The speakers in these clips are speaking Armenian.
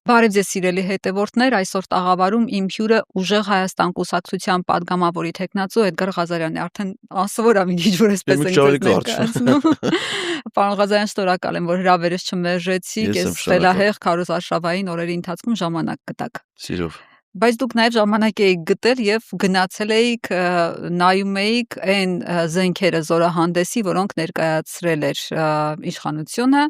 Բարև ձեզ սիրելի հետևորդներ, այսօր տաղավարում իմ հյուրը ուժեղ Հայաստան կուսակցության падգամավորի թեկնածու Էդգար Ղազարյանն է, արդեն անսովոր է մի քիչ որ այսպես ենք ձեզ ներկայացնում։ Պարոն Ղազարյան, շնորհակալ եմ, որ հրավերս չմերժեցիք, այս խելահեղ քարոզարշավային օրերի ընթացքում ժամանակ գտաք։ Սիրով։ Բայց դուք նաև ժամանակ եք գտել եւ գնացել եք նայում եք այն զենքերը զորահանդեսի, որոնք ներկայացրել էր իշխանությունը,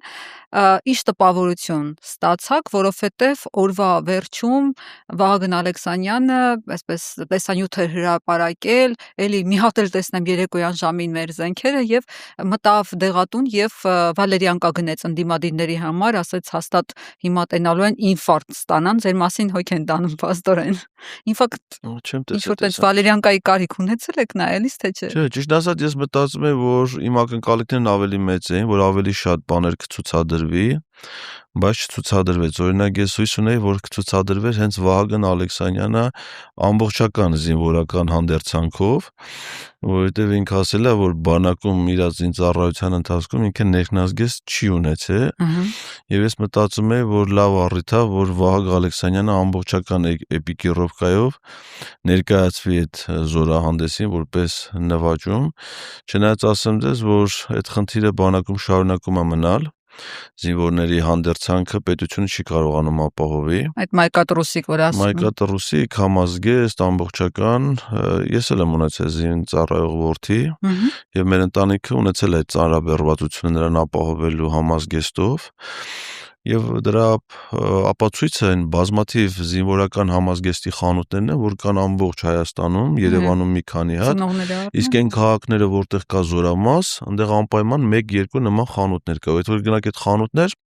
իշ տպավորություն ստացաք, որովհետեւ օրվա վերջում Վահագն Ալեքսանյանը այսպես տեսանյութ էր հրապարակել, էլի մի հատ էլ տեսնեմ երեկոյան ժամին մեր զենքերը եւ մտավ դեղատուն եւ վալերիանկա գնեց ընդդիմադիրների համար, ասաց հաստատ հիմա տենալու են ինֆարկտ ստանան, ձեր մասին հոգ են տանում փաստորեն։ Ինֆակտ ինչ-որ տես վալերիանկայի կարիք ունեցել եք նայելիս թե չէ։ Չէ, ճիշտ ասած ես մտածում եմ, որ իմ ակնկալիքներն ավելի մեծ էին, որ ավելի շատ բաներ կցուցադրվի, բայց չցուցադրվեց։ Օրինակ ես հույս ունեի, որ կցուցադրվեր հենց Վահագն Ալեքսանյանը ամբողջական զինվորական հանդերձանքով, որովհետև ինքը ասել է, որ բանակում իր զինծառայության ընթացքում ինքը ներքնազգեստ չի ունեցել, եւ ես մտածում եմ, որ լավ առիթ է, որ Վահագն Ալեքսանյանը ամբողջական էպիկիրովկայով ներկայացվի այդ զորահանդեսին որպես նվաճում, չնայած ասեմ ձեզ, որ այդ խնդիրը բանակում շարունակում է մնալ, զինվորների հանդերձանքը պետությունը չի կարողանում ապահովի։ Այդ մայկատրուսիկ որ ասում։ Մայկատրուսիկ, համազգեստ, ամբողջական, ես էլ եմ ունեցել զինծառայող որդի, եւ մեր ընտանիքը ունեցել է այդ ծանրաբեռվածությունը նրան ապահովելու համազգեստով։ Եվ դրա ապացույցը այն բազմաթիվ զինվորական համազգեստի խանութներն են, որ կան ամբողջ Հայաստանում, Երևանում մի քանի հատ, իսկ այն քաղաքները, որտեղ կա զորամաս, այնտեղ անպայման 1-2 նման խանութներ կա, այդ որ գնաք այդ խանութներ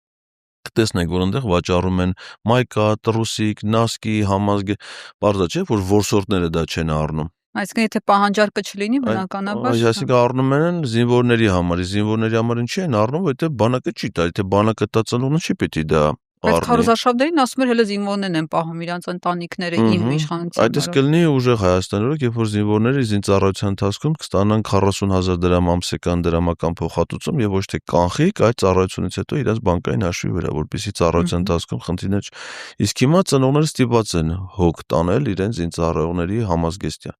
կտեսնեք, որ այնտեղ վաճառում են մայկա, տրուսիկ, նասկի, համազգեստ, բարձր չէ, որ որսորդները դա չեն առնում։ Այսինքն եթե պահանջարկը չլինի, բնականաբար այսինքն առնում են զինվորների համար, զինվորների համար ինչի են առնում, որովհետև բանակը չի տա, եթե բանակը տա ծնողը չի պետք է դա Բայց քարոզարշավներին ասում էր հələ զինվորներն են պահում իրանց ընտանիքները իմ իշխանության։ Այդ կլինի ուժեղ Հայաստանի օրոք, երբ որ զինվորները զինծառայության ընթացքում կստանան 40,000 դրամ ամսական դրամական փոխհատուցում եւ ոչ թե կանխիկ, այդ ծառայությունից հետո իրաց բանկային հաշվի վրա, որպեսզի ծառայության ընթացքում խնդիրներ իսկ հիմա ծնողները ստիպված են հոգ տանել իրենց զինծառայողների համազգեստյան։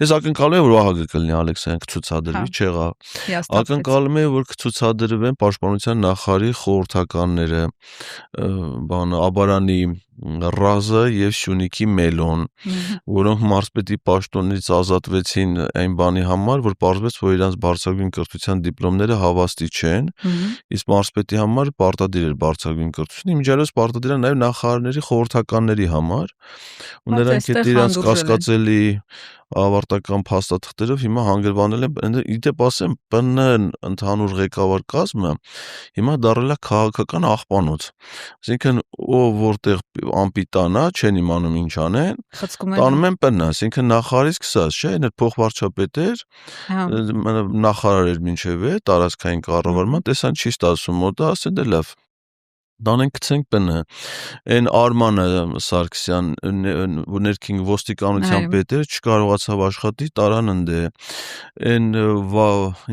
Ես ակնկալում եմ, որ Վահագը կլինի Ալեքսանյան կցուցադրվի, չեղավ։ Ակնկալում եմ, որ կցուցադրվեն պաշտպանության նախարարի խորհրդականները, Աբարանի Ռազը եւ Սյունիքի Մելոն, որոնք մարզպետի պաշտոնից ազատվեցին այն բանի համար, որ պարզվեց, որ իրանց բարձրագույն կրթության դիպլոմները հավաստի չեն, իսկ մարզպետի համար պարտադիր էր բարձրագույն կրթությունը, իմիջիայլոց պարտադիր է նաեւ նախարարների խորհրդականների համար, ու նրանք այդ իրանց կասկածելի ավարտական փաստաթղթերով հիմա հանգրվանել են, իդեպ ասեմ, ՊՆ ընդհանուր ղեկավար կազմը հիմա դառել է քաղաքական աղբանոց։ Այսինքն ով որտեղ անպիտան է, չեն իմանում ինչ անեն, տանում են ՊՆ, այսինքն նախարարից սկսած, չէ, այն փոխվարչապետ էր, նախարար էր մինչև տարածքային կառավարման, տեսան չի ստացվում, մոտը ասել է լավ։ Դանենք գցենք ՊՆ, այն Արմանը Սարգսյան, ներքին ոստիկանության պետերը չկարողացավ աշխատի, տարան ընդե, այն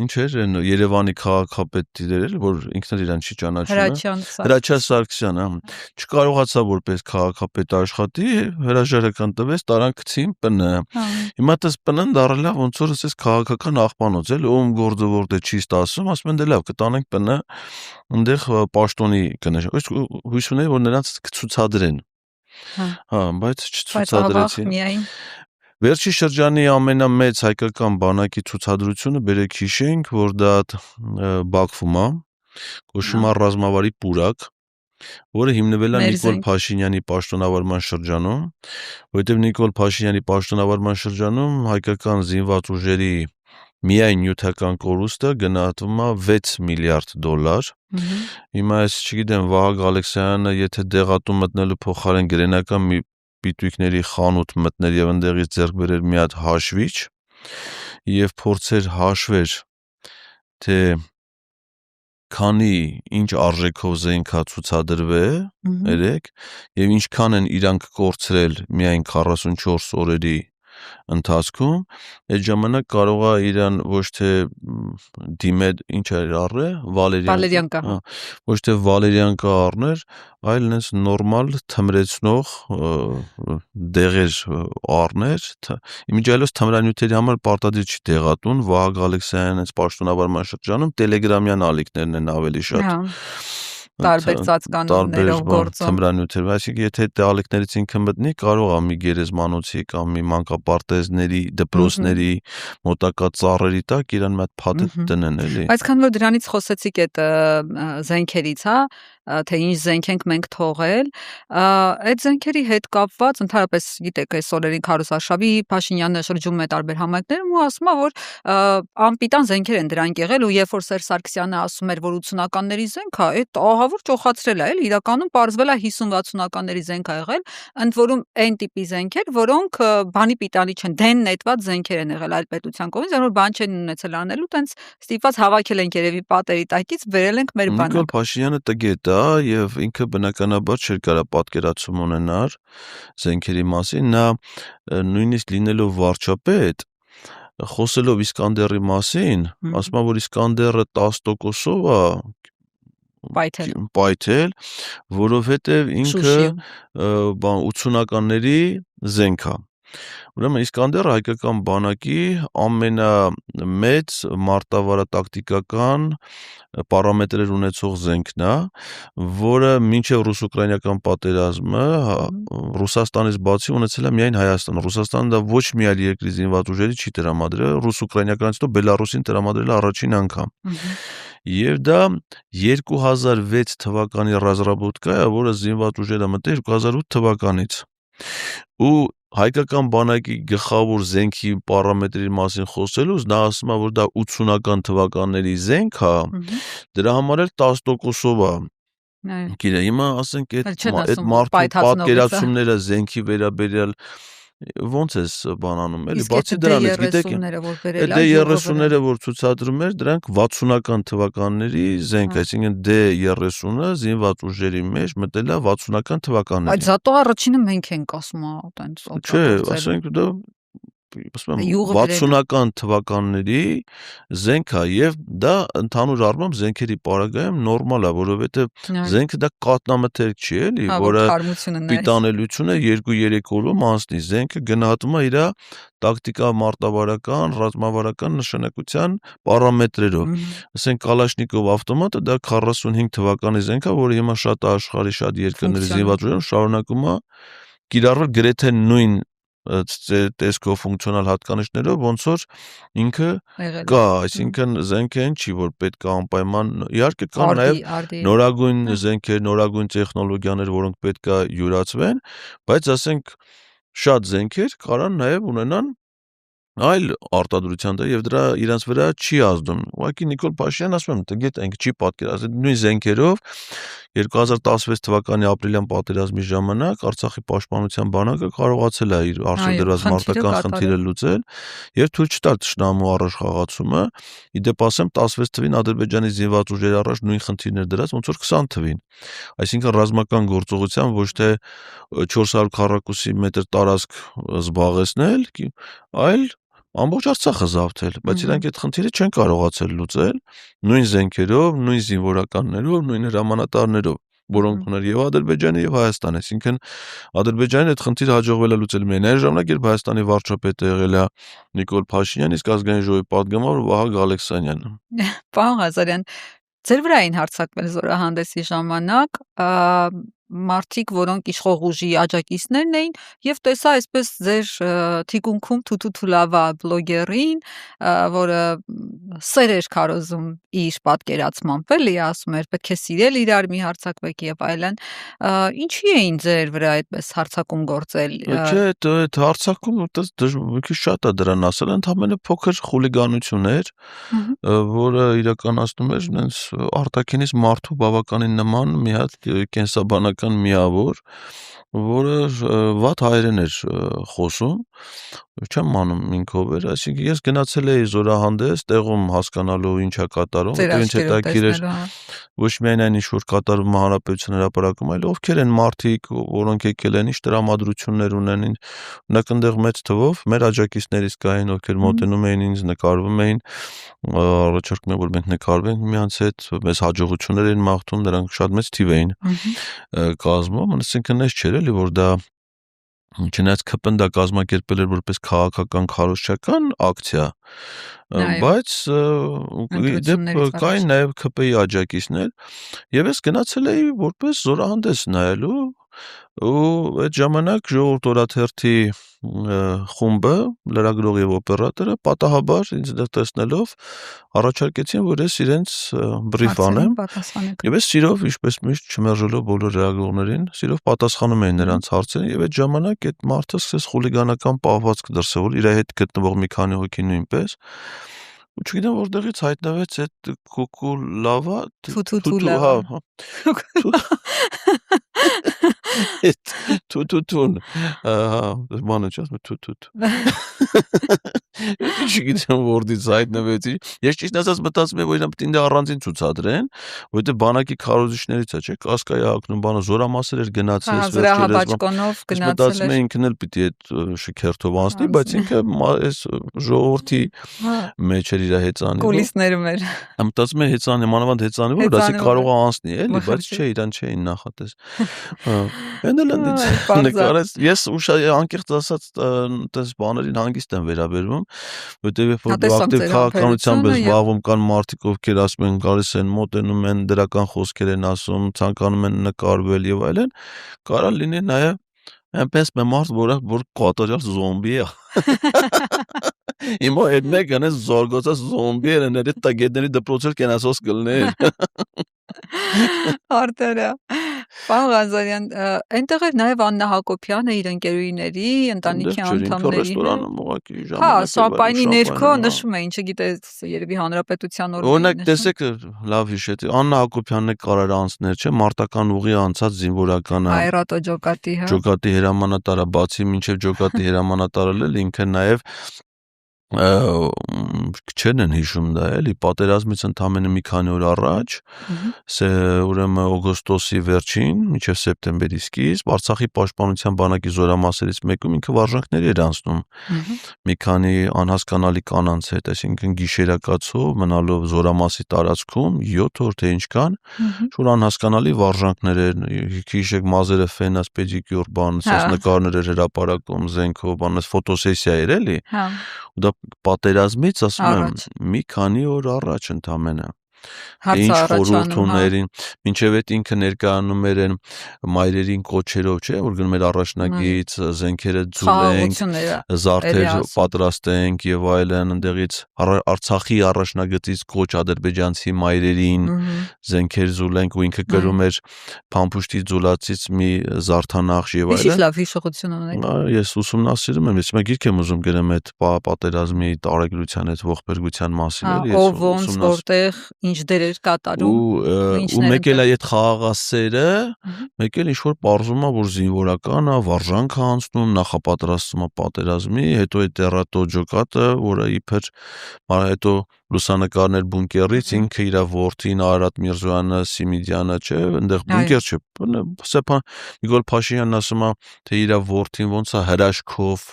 ինչ էր, այն Երևանի քաղաքապետն էր, որ ինքն էլ իրան չի ճանաչում, Հրաչյա Սարգսյանը, չկարողացավ որպես քաղաքապետ աշխատի, հրաժարական տվեց, տարան գցին ՊՆ։ Հիմա դες ՊՆ-ն դառել է ոնց որ ասես քաղաքական աղբանոց, էլ ում գործը որտեղ չի ստացվում, ասում են դե լավ, կտանենք ՊՆ, այնտեղ պաշտոնի կնշ հույս ունեի, որ նրանց կցուցադրեն, բայց չցուցադրեցին։ Վերջի շրջանի ամենամեծ հայկական բանակի ցուցադրությունը բերեք հիշենք, որ դա Բաքվում է, կոչվում է ռազմավարի պուրակ, որը հիմնվել է Նիկոլ Փաշինյանի պաշտոնավարման շրջանում, որովհետև Նիկոլ Փաշինյանի պաշտոնավարման շրջանում հայկական զինված ուժերի միայն նյութական կորուստը գնահատվում է $6 միլիարդ։ Հիմա ես չգիտեմ, Վահագն Ալեքսանյանը եթե դեղատուն մտնելու փոխարեն գրենական մի պիտույքների խանութ մտներ եւ ընդեղից ձեռք բերեր մի հատ հաշվիչ եւ փորձեր հաշվեր, թե քանի ինչ արժեքով զենքա ցուցադրվել, երեք, եւ ինչքան են իրանք կորցրել միայն 44 օրերի ընթացքում, այդ ժամանակ կարող է իրան ոչ թե դիմել, ինչ էր առել, Վալերիանկա, ոչ թե վալերիանկա առներ, այլ նենց նորմալ թմրեցնող դեղեր առներ, իմիջիայլոց թմրանյութերի համար պարտադիր չի դեղատուն, Վահագ Ալեքսանյանը հենց պաշտոնավարման շրջանում տելեգրամյան ալիքներն են ավելի շատ տարբեր ծածկանուններով գործում թմրանյութեր, այսինքն եթե այդ ալիքներից ինքը մտնի, կարող է մի գերեզմանոցի կամ մի մանկապարտեզների, դպրոցների մոտակա ծառերի տակ իրան մի հատ փաթեթ դնեն, էլի։ Բայց քան որ դրանից խոսեցիք այդ զենքերից, հա, թե ինչ զենք ենք մենք թողել, այդ զենքերի հետ կապված ընդհանրապես գիտեք այս օրերին Քարոզարշավի Փաշինյանը շրջում է տարբեր համայնքներում ու ասում է որ անպիտան զենքեր են դրանք եղել ու երբ որ Սերժ Սարգսյանը ասում էր որ 80-ականների զենք է, այդ ահավոր ճոխացրել է, էլի իրականում պարզվել է 50-60-ականների զենք է եղել, ընդ որում այն տիպի զենքեր, որոնք բանի պիտանի չեն, դեն նետված զենքեր են եղել այլ պետության կողմից, որ բան չեն ունեցել անելու, տենց ստիպված հավաքել ենք երևի պատերի տակից, վերել ենք մեր բանակ։ Նիկոլ Փաշինյանը տգետ է եւ ինքը բնականաբար չէր կարա պատկերացում ունենար զենքերի մասին, նա նույնիսկ լինելով վարչապետ, խոսելով Իսկանդերի մասին, ասում է որ Իսկանդերը 10%-ով է պայթել, որովհետեւ ինքը 80-ականների զենք է։ Ուրեմն Իսկանդերը հայկական բանակի ամենամեծ մարտավարատակտիկական պարամետրեր ունեցող զենքն է, որը մինչև ռուս-ուկրաինական պատերազմը Ռուսաստանից բացի ունեցել է միայն Հայաստանը։ Ռուսաստանը դա ոչ մի այլ երկրի զինված ուժերի չի տրամադրել, ռուս-ուկրաինականից հետո Բելարուսին տրամադրել է առաջին անգամ։ Եվ դա 2006 թվականի ռազրաբոտկա է, որը զինված ուժերը մտել 2008 թվականից։ Ու հայկական բանակի գլխավոր զենքի պարամետրերի մասին խոսելուց նա ասում է, որ դա 80-ական թվականների զենք է, դրա համար էլ 10%-ով է։ Գիտե, հիմա ասենք այդ մարդու պատկերացումները զենքի վերաբերյալ ոնց էս բանանում էլի, բացի դրանից գիտեք, այդ D30-ները որ ցուցադրում էր, դրանք 60-ական թվականների զենք, այսինքն D30-ը զինված ուժերի մեջ մտել է 60-ական թվականներին։ Բայց զատո առաջինը մենք ենք ասում, այտենց օգտագործել։ Չէ, ասենք դա 60-ական թվականների զենք է եւ դա ընդհանուր առմամբ զենքերի պարագայում նորմալ է, որովհետեւ զենքը դա կատնամթերք չի, էլի, որը պիտանելությունը 2-3 օրում անցնի, զենքը գնահատվում է իր տակտիկա մարտավարական, ռազմավարական նշանակության պարամետրերով։ Ասենք Կալաշնիկով ավտոմատը դա 45 թվականի զենք է, որը հիմա շատ աշխարհի շատ երկրների զինված ուժերում շարունակում է կիրառվել գրեթե նույն տեսքով ֆունկցիոնալ հատկանիշներով, ոնց որ ինքը կա, այսինքն զենքը այն չի, որ պետք է անպայման, իհարկե կան նաև նորագույն զենքեր, նորագույն տեխնոլոգիաներ, որոնք պետք է յուրացվեն, բայց ասենք շատ զենքեր կարան նաև ունենան այլ արտադրության դա եւ դրա իրանց վրա չի ազդում։ Ուղղակի Նիկոլ Փաշինյանն ասում եմ, դե ինքը չի պատկերացել նույն զենքերով 2016 թվականի ապրիլյան պատերազմի ժամանակ Արցախի պաշտպանության բանակը կարողացել է իր արժեվ դրած մարտական խնդիրը լուծել եւ թույլ չտալ թշնամու առաջխաղացումը։ Իդեպ ասեմ 16 թվին Ադրբեջանի զինված ուժերի առաջ նույն խնդիրներ դրած ոնց որ 20 թվին։ Այսինքն ռազմական գործողության ոչ թե 400 քառակուսի մետր տարածք զբաղեցնել, այլ ամբողջ Արցախը զավթել, բայց իրանք այդ խնդիրը չեն կարողացել լուծել նույն զենքերով, նույն զինվորականներով, նույն հրամանատարներով, որոնք ուներ եւ Ադրբեջանը եւ Հայաստանը, այսինքն Ադրբեջանին այդ խնդիրը հաջողվել է լուծել միայն այն ժամանակ, երբ Հայաստանի վարչապետը եղել է Նիկոլ Փաշինյանը, իսկ ազգային ժողովի պատգամավոր Վահագ Ալեքսանյանը։ Պարոն Ղազարյան, ձեր վրա էին հարձակվել զորահանդեսի ժամանակ մարդիկ, որոնք իշխող ուժի աջակիցներն էին եւ տեսա այսպես ձեր թիկունքում Թութուլավա բլոգերին, որը սեր էր քարոզում իր պատկերացմամբ, էլի ասում էր պետք է սիրել իրար, մի հարձակվեք եւ այլն, ինչի էին ձեր վրա այդպես հարձակում գործել։ Չէ, այդ հարձակումը մի քիչ շատ է դրան ասել, ընդհանրապես փոքր խուլիգանություն էր, որը իրականացնում էր այնց արտաքինից մարդու բավականին նման մի հատ կենսաբանական միավոր, որը վատ հայերեն էր խոսում, չեմ անում ինքով էր, այսինքն ես գնացել էի զորահանդես, տեղում հասկանալու ինչա կատարում, որտեղ ինձ հետաքրքիր էր ոչ միայն այն ինչ որ կատարում հանրապետության հրապարակում, այլ ովքեր են մարդիկ, որոնք եկել են, ինչ տրամադրություններ ունեն, նկ այնտեղ մեծ թվով մեր աջակիցներից կային, ովքեր մոտենում էին ինձ, նկարվում էին, առաջարկում են որ մենք նկարվենք միմյանց հետ, մեզ հաջողություններ էին մաղթում, նրանք շատ մեծ թիվ էին կազմում, այսինքն էս չէր էլի որ դա չնայած ԿՊՆ դա կազմակերպել էր որպես քաղաքական քարոզչական ակցիա, բայց դեպ կային նաև ԿՊ-ի աջակիցներ եւ ես գնացել էի որպես զորահանդես նայելու ու այդ ժամանակ Ժողովուրդ օրաթերթի խումբը, լրագրող եւ օպերատորը պատահաբար ինձ դեռ տեսնելով առաջարկեցին որ ես իրենց բրիֆ անեմ եւ ես սիրով ինչպես միշտ չմերժելով բոլոր լրագրողներին սիրով պատասխանում էին նրանց հարցերին եւ այդ ժամանակ այդ մարդը սկսեց խուլիգանական պահվածք դրսևորել իր հետ գտնվող մի քանի հոգի նույնպես ու չգիտեմ որտեղից հայտնվեց այդ կուկուլավա թութուլավա թութուն բանը չասում թութութ չգիտեմ որտից հայտնվեցի ես ճիշտ ասած մտածում եմ որ իրան պետք է առանձին ցուցադրեն որովհետեւ բանակի քարոզիչներից է չէ կասկայի հակնում բանը զորամասեր էր գնացել հրահապաճկոնով գնացել էր ինքն էլ պիտի այդ շքերթով անցնի բայց ինքը այս ժողովրդի մեջ էր իր հեծանի կուլիսներում էր մտածում եմ հեծանի մանավանդ հեծանի որ դասի կարող է անցնի էլի բայց չէ իրան չէին նախատես նկարեց ես անկեղծ ասած տես բաներին հանգիստ եմ վերաբերվում որտեղ ակտիվ քաղաքականությամբ ես զբաղվում կան մարդիկ ովքեր ասում են գալիս են մոտենում են դրական խոսքեր են ասում ցանկանում են նկարվել եւ այլն կարա լինի նաեւ այնպես մի մարդ որ կատարյալ զոմբի է Իմո այդ մեկը նես զորգոցած զոմբի էր ներդ տագետների դպրոցել կենասոս կլներ Արտերը Պարոն Ղազարյան, այնտեղ էր նաև Աննա Հակոբյանը իր ընկերուհիների, ընտանիքի անդամների Հա, սապայնի ներքո նշում էին, չգիտես, երևի հանրապետության օրոք Օրինակ տեսեք, լավ հիշեցի, Աննա Հակոբյանն է կարար անցներ, չէ, մարտական ուղի անցած զինվորականը Այրատո ջոկատի, հա Ջոկատի հրամանատարը բացի մինչև ջոկատի հրամանատարը էլ ինքը նաև չեն են հիշում դա էլի պատերազմից ընդամենը մի քանի օր առաջ ուրեմն օգոստոսի վերջին մինչև սեպտեմբերի սկիզբ Արցախի պաշտպանության բանակի զորամասերից մեկում ինքը վարժանքների էր անցնում մի քանի անհասկանալի կանանց հետ այսինքն գիշերակացով մնալով զորամասի տարածքում 7 օր թե ինչքան շուտ անհասկանալի վարժանքներ են հիշեք մազերը ֆենաս պեդիկյուր բան ասես նկարներ էր հրապարակում զենքով բանս ֆոտոսեսիա էր էլի ու դա պատերազմից ասում եմ մի քանի օր առաջ ընդամենը ինչ խորհուրդուներին մինչև այդ ինքը ներկայանում էր են մայրերին կոչերով չէ որ գնում էր առաջնագից զենքերը ձուլենք զարդեր պատրաստենք եւ այլն ընդեղից Արցախի առաջնագծից կոչ ադրբեջանցի մայրերին զենքեր ձուլենք ու ինքը գրում էր փամփուշտի ձուլածից մի զարդանախշ եւ այլն Իսկ լավ հիշողություն ունեք Ես ուսումնասիրում եմ ես մեկ գիրք եմ ուզում գրեմ այդ պատերազմի տարեգրության այդ ողբերգության մասին էլի ես ուսումնասիրում որտեղ ինչ դեր էր կատարում ու մեկ էլ այդ խաղաղասերը մեկ էլ ինչ որ պարզում է որ զինվորականը վարժանք է անցնում նախապատրաստում է պատերազմի հետո այդ Էրատո ջոկատը որը իբր հետո լուսանկարներ բունկերից ինքը իր որդին Արարատ Միրզոյանը Սիմիդյանը չէ այնտեղ բունկեր չէ Ստեփան Նիկոլ Փաշինյանն ասում է թե իր որդին ոնց է հրաշքով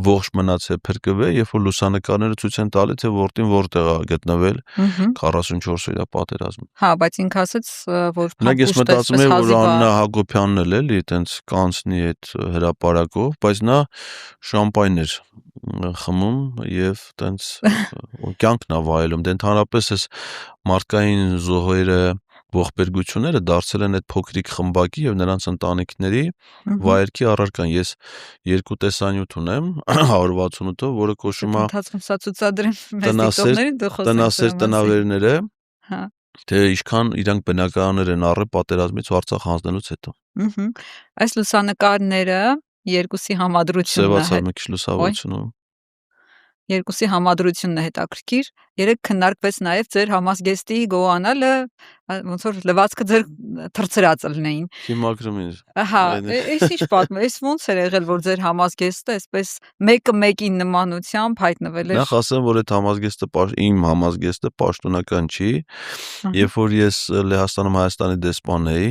ողջ մնացել փրկվել երբ որ լուսանկարները ցույց են տալի թե որդին որտեղ է գտնվել 44 օրյա պատերազմում Հա բայց ինքը ասաց որ Նայեք ես մտածում եմ որ Աննա Հակոբյանն էլ էլի այտենց կանցնի այդ հրապարակով բայց նա շամպայն էր խմում եւ այտենց կյանքն է վայելում դե ընդհանրապես էս մարդկային զոհերը ողբերգությունները դարձել են այդ փոքրիկ խմբակի եւ նրանց ընտանիքների վայրքի առարկան ես երկու տեսանյութ ունեմ 168-ով որը կոչվում է Ընթացքում սա ցուցադրեմ մեծ դիտողներին դու խոսես տնասեր տնավերները թե ինչքան իրանք բնակարաններ են առել պատերազմից ու Արցախ հանձնելուց հետո Այս լուսանկարները երկուսի համադրությունն է Սևացավ մի քիչ լուսավորությունը Երկուսի համադրությունն է հետաքրքիր։ Երեք քննարկվեց նաև ձեր համազգեստի գոհանալը ոնց որ լվացքը ձեր թրծրած լինեին։ Հիմակրում ինձ։ Ահա, այս ինչ պատմում, այս ոնց էր եղել, որ ձեր համազգեստը այսպես մեկը մեկին նմանությամբ հայտնվել էր։ Նախ ասեմ, որ այդ համազգեստը իմ համազգեստը պաշտոնական չի, երբ որ ես Լեհաստանում Հայաստանի դեսպան էի,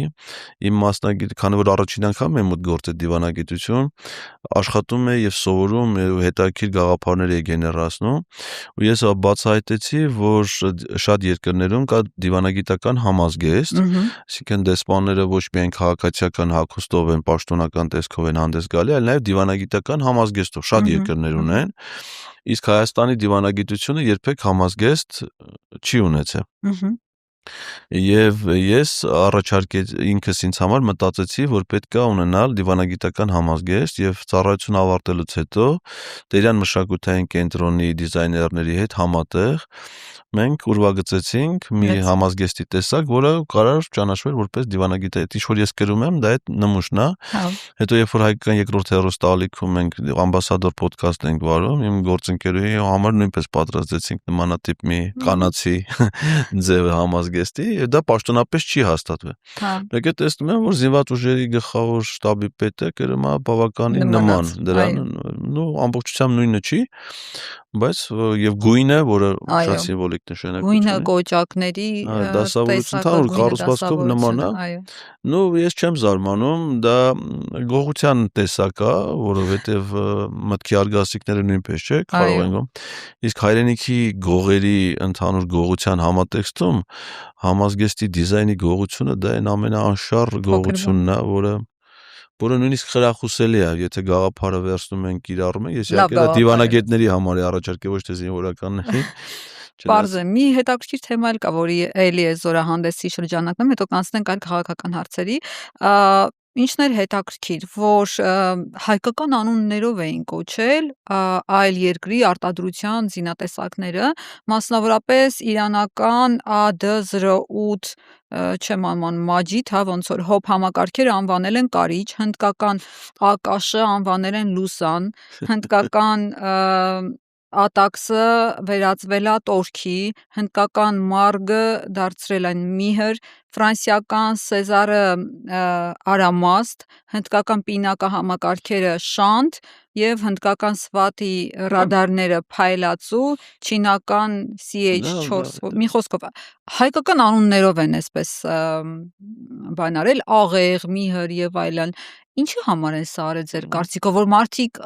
իմ քանի որ առաջին անգամ եմ մտգործ այդ դիվանագիտություն, աշխատում է եւ սովորում հետաքրքիր գաղափարներ էի գեներացնում, ու ես բացահայտեցի, որ շատ երկրներում կա դիվանագիտական համազգեստ, այսինքն դեսպանները ոչ միայն քաղաքացիական հագուստով են, պաշտոնական տեսքով են հանդես գալի, այլ նաեւ դիվանագիտական համազգեստով շատ երկրներ ունեն, իսկ Հայաստանի դիվանագիտությունը երբեք համազգեստ չի ունեցել։ Եվ ես ինքս ինձ համար մտածեցի, որ պետք է ունենալ դիվանագիտական համազգեստ եւ ծառայություն ավարտելուց հետո Տերյան մշակութային կենտրոնի դիզայներների հետ համատեղ մենք ուրվագծեցինք մի համազգեստի տեսակ, որը կարար ճանաչվել որպես դիվանագիտական։ Ինչ որ ես գրում եմ, դա այդ նմուշն է։ Հետո երբ որ հայկական երկրորդ հեռուստաալիքում մենք ամբասադոր ոդքասթ ենք վարում, իմ գործընկերուհի համար նույնպես պատրաստեցինք նմանատիպ մի կանացի ձև համազգեստի, եւ դա պաշտոնապես չի հաստատվել։ Եկե տեսնում եմ, որ զինված ուժերի գլխավոր շտաբի պետը գրում է բավականին նման դրան, ամբողջությամբ նույնը չի, բայց եւ գույնը, որը շատ սիմվոլիկ նշանակություն ունի։ Գույնը կոճակների դասավորություն ընդհանուր կառուցվածքով նման է։ Ես չեմ զարմանում, դա գողության տեսակ է, որովհետեւ մտքի արգասիքները նույնպես չէ, կարող են գոհ։ Իսկ հայրենիքի գողերի ընդհանուր գողության համատեքստում համազգեստի դիզայնի գողությունը դա այն ամենաանշառ գողությունն է, որը նույնիսկ խրախուսելի է, եթե գաղափարը վերցնում են կիրառում են, ես իհարկե դիվանագետների համար է առաջարկել, ոչ թե զինվորականների։ Պարզ է, մի հետաքրքիր թեմա էլ կա, որի էլի է զորահանդեսի շրջանակում, հետո կանցնենք այլ քաղաքական հարցերի։ Ինչն էր հետաքրքիր, որ հայկական անուններով էին կոչել այլ երկրի արտադրության զինատեսակները, մասնավորապես իրանական AD-08 չեմ անման Մաջիդ, ոնց որ հոբ համակարգերը անվանել են կարիճ, հնդկական ԱԿՇ անվանել են լուսան, հնդկական ատաքսը վերածվել է տորքի, հնդկական մարգը դարձրել են միհր, ֆրանսիական սեզարը արամաստ, հնդկական պինակա համակարգերը շանտ եւ հնդկական սվատի ռադարները փայլացու, չինական CH4, մի խոսքով հայկական անուններով են այսպես բանարել, աղեղ, միհր եւ այլն։ Ինչի համար են սա արել ձեր կարծիքով, որ մարդիկ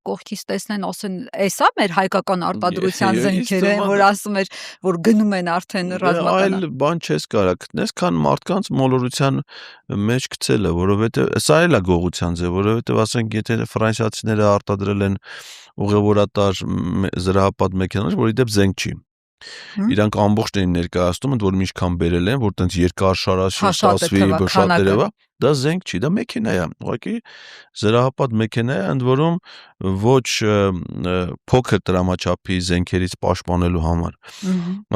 կողքից տեսնեն, ասեն, էսա մեր հայկական արտադրության զենքերը, որ ասում էր, որ գնում են արդեն ռազմական։ Այլ բան չես կարող գտնես, քան մարդկանց մոլորության մեջ գցելը, որովհետեւ սա էլ է գողության ձև, որովհետեւ ասենք, եթե ֆրանսիացիները արտադրել են ուղևորատար զրահապատ մեքենաներ, որի դեպ զենք չի։ Իրանք ամբողջն էին ներկայացնում, որ ինչքան բերել են, որ տենց երկար շարաշի ստացվի, շատ երևա, դա զենք չի, դա մեքենա է, ուղղակի զրահապատ մեքենա է, ընդ որում ոչ փոքր տրամաչափի զենքերից պաշտպանելու համար։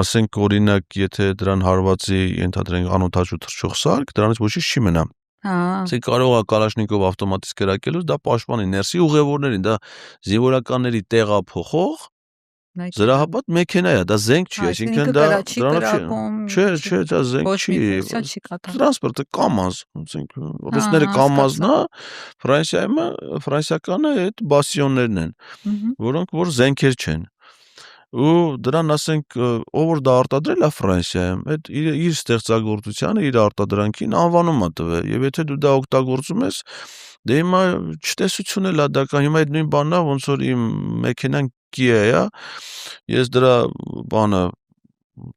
Ասենք օրինակ, եթե դրան հարվածի ենթադրենք անօդաչու թռչող սարք, դրանից ոչինչ չի մնա։ Ասենք կարող է Կալաշնիկով ավտոմատից կրակելուց դա պաշտպանի ներսի ուղևորներին, դա զինվորականների տեղափոխող զրահապատ մեքենա է, դա զենք չի, այսինքն դա դրանով չէ, դա զենք չի։ Տրանսպորտը կամազ, ասենք ռուսները կամազն է, ֆրանսիականը այդ բասիոններն են, որոնք որ զենքեր չեն։ Ու դրան ասենք ով որ դա արտադրել է Ֆրանսիայում, այդ իր ստեղծագործությանը, իր արտադրանքին անվանում է տվել, եւ եթե դու դա օգտագործում ես, դե հիմա չտեսություն էլ է դա կա, հիմա այդ նույն բանն է, ոնց որ իմ մեքենան Kia է, ես դրա բանը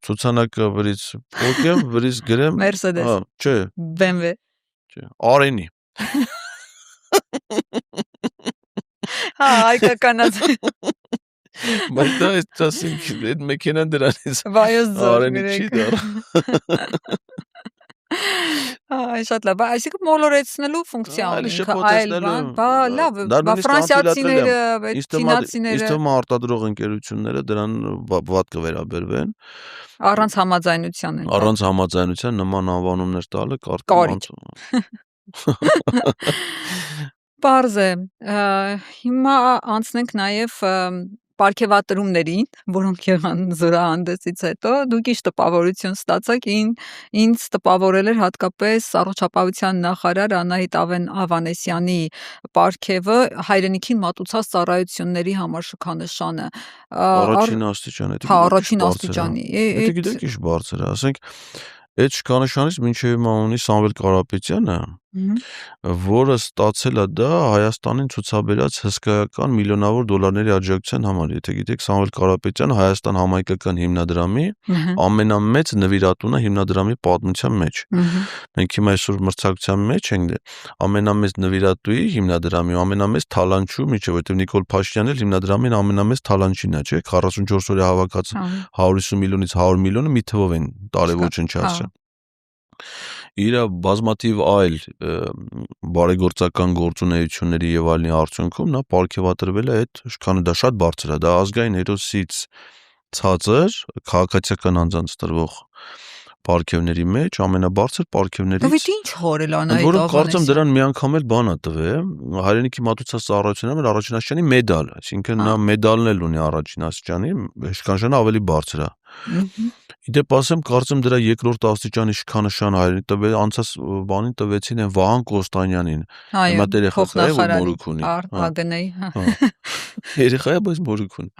ցուցանակը վրից փոկեմ, վրից գրեմ, Mercedes, չէ, BMW, չէ, Արենի։ հայկականած։ Բայց դա ասենք այդ մեքենան դրանից Արենի չի դառ։ Շատ լավ, այսինքն մոլորեցնելու ֆունկցիա ունի, այլ բան, լավ, ֆրանսիացիները, չինացիները, իսկ թվում արտադրող ընկերությունները դրան վատ կվերաբերվեն։ Առանց համաձայնության են։ Առանց համաձայնության նման անվանումներ տալը կարճ։ Պարզ է, հիմա անցնենք նաև պարգևատրումներին, որոնք եղան զորահանդեսից հետո, դուք ինչ տպավորություն ստացաք, ինձ տպավորել էր հատկապես առողջապահության նախարար Անահիտ Ավանեսյանի պարգևը հայրենիքին մատուցած ծառայությունների համար շքանշանը։ Առաջին աստիճան է, Հա, առաջին աստիճանի։ Եթե գիտեք ինչ բարձր է, ասենք այդ շքանշանից մինչև հիմա ունի Սամվել Կարապետյանը, որը ստացել է դա Հայաստանին ցուցաբերած հսկայական միլիոնավոր դոլարների աջակցության համար։ Եթե գիտեք, Սամվել Կարապետյանը Հայաստան համայնքական հիմնադրամի ամենամեծ նվիրատունը հիմնադրամի պատմության մեջ։ Մենք հիմա այսօր մրցակցության մեջ ենք, ամենամեծ նվիրատուի հիմնադրամի ամենամեծ թալանչու միջև, որտեղ Նիկոլ Փաշինյանն էլ հիմնադրամին ամենամեծ թալանչին է, չէ՞, 44 օրյա հավաքած 150 միլիոնից 100 միլիոնը մի թվով են տարեոչնչացրել։ Իր բազմաթիվ այլ բարեգործական գործունեությունների եւ այլնի արդյունքում նա պարգևատրվել է այդ շքանը, դա շատ բարձր է, դա ազգային հերոսից ցածր քաղաքացիական անձանց տրվող պարգևների մեջ ամենաբարձր պարգևներից։ Դու ինչ հորել Անահիտ Որը կարծեմ դրան մի անգամ էլ բան է տվել, հայրենիքի մատուցած ծառայությունների առաջին աստիճանի մեդալ, այսինքն նա մեդալն էլ ունի առաջին աստիճանի, շքանշանը ավելի բարձր է։ Իդեպ ասեմ, կարծեմ դրա երկրորդ աստիճանի շքանշան հայրենիք տվել, անցած բանին տվեցին են Վահան Կոստանյանին։ Հիմա երեխա է, որ մորուք ունի։ Երեխա է, բայց մորուք ունի։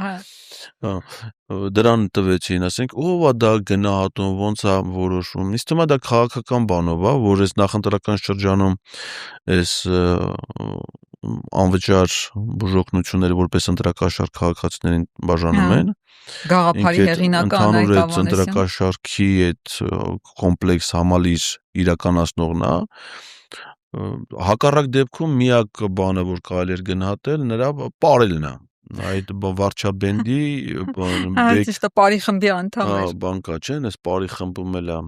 Դրան տվեցին, ասենք, ով է դա գնահատում, ոնց է որոշում։ Ինձ թվում է դա քաղաքական բանով է, որ այս նախընտրական շրջանում այս անվճար բուժօգնությունները որպես ընտրակաշարք քաղաքացիներին բաժանում են։ Գաղափարի հեղինակը Անահիտ Ավանեսյան ընտրակաշարքի այդ կոմպլեքս համալիր իրականացնողն է։ Հակառակ դեպքում միակ բանը, որ կարելի էր գնահատել, նրա պարելն է։ Այդ վարչաբենդի ճիշտ է, պարի խմբի անդամ էր։ Բան կա, չէ՞, այս պարի խմբում էլ է։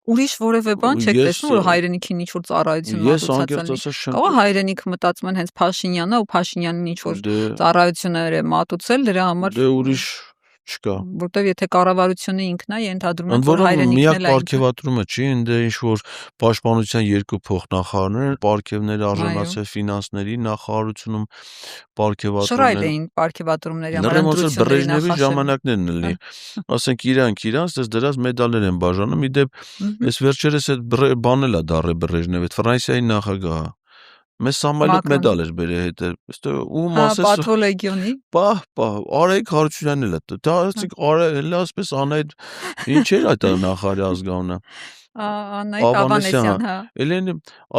Ուրիշ որևէ բան չեք տեսնում, որ հայրենիքին ինչ-որ ծառայություն մատուցած է։ Կարող հայրենիքը մտածում են հենց Փաշինյանը ու Փաշինյանին ինչ-որ ծառայություններ է մատուցել, դրա համար դե ուրիշ չկա։ Որտեվ եթե կառավարությունը ինքն է, ենթադրում եմ, որ հայրենիքն էլ է։ Միակ պարգևատրումը չի, դե ինչ-որ պաշտպանության երկու փոխնախարարներ պարգևներ արժանացել, ֆինանսների նախարարությունում պարգևատրումներ։ Շռայլ էին պարգևատրումների համար ընտրությունների Բրեժնևի ժամանակներն էլի։ Ասենք իրանք իրանց դες դրած մեդալներ են բաժանում, իդեպ այս վերջերս այդ բանն էլ է դարել Բրեժնևը, Ֆրանսիայի նախագահը։ Մեզ Սամվելոտ մեդալ էր բերել հետը։ Ում ասես Պատվո լեգիոնի։ Պահ, Արայիկ Հարությունյանն էլ է։ Դա ասենք Արայել ասպես Անահիտ ինչ էր այդ նախարարի ազգանունը։ Անահիտ Ավանեսյան, հա։ Էլեն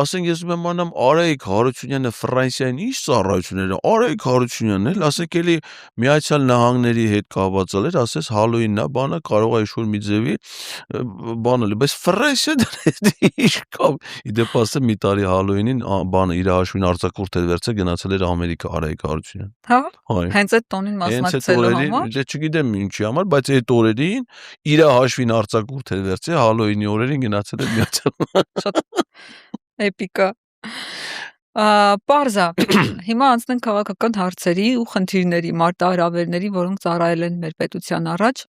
ասենք ես ուզում եմ անամ Արայիկ Հարությունյանը Ֆրանսիային ինչ ծառայություններ է։ Արայիկ Հարությունյանն էլ ասենք էլի Միացյալ Նահանգների հետ կապված էր, ասես Հալոուինն է, բանը կարող է ինչ-որ մի ձևի բանը լի, բայց Ֆրանսիա ինչ կա։ Իդեպ ասեմ մի տարի Հալոուինին բանը իր հաշվին արձակուրդ էր վերցել, գնացել էր Ամերիկա Արայիկ Հարությունյան։ Հա։ Հենց այդ տոնին մասնակցելու համար։ Դե չգիտեմ ինչի համար, բայց այդ օրերին իր հաշվին արձակուրդ էր վերցել Հալոուինի օրերին գնացել էր Միացյալ։ Շատ էպիկա։ Պարզա։ Հիմա անցնենք քաղաքական հարցերի ու խնդիրների, մարտահրավերների, որոնք ծառայել են մեր պետության առաջ։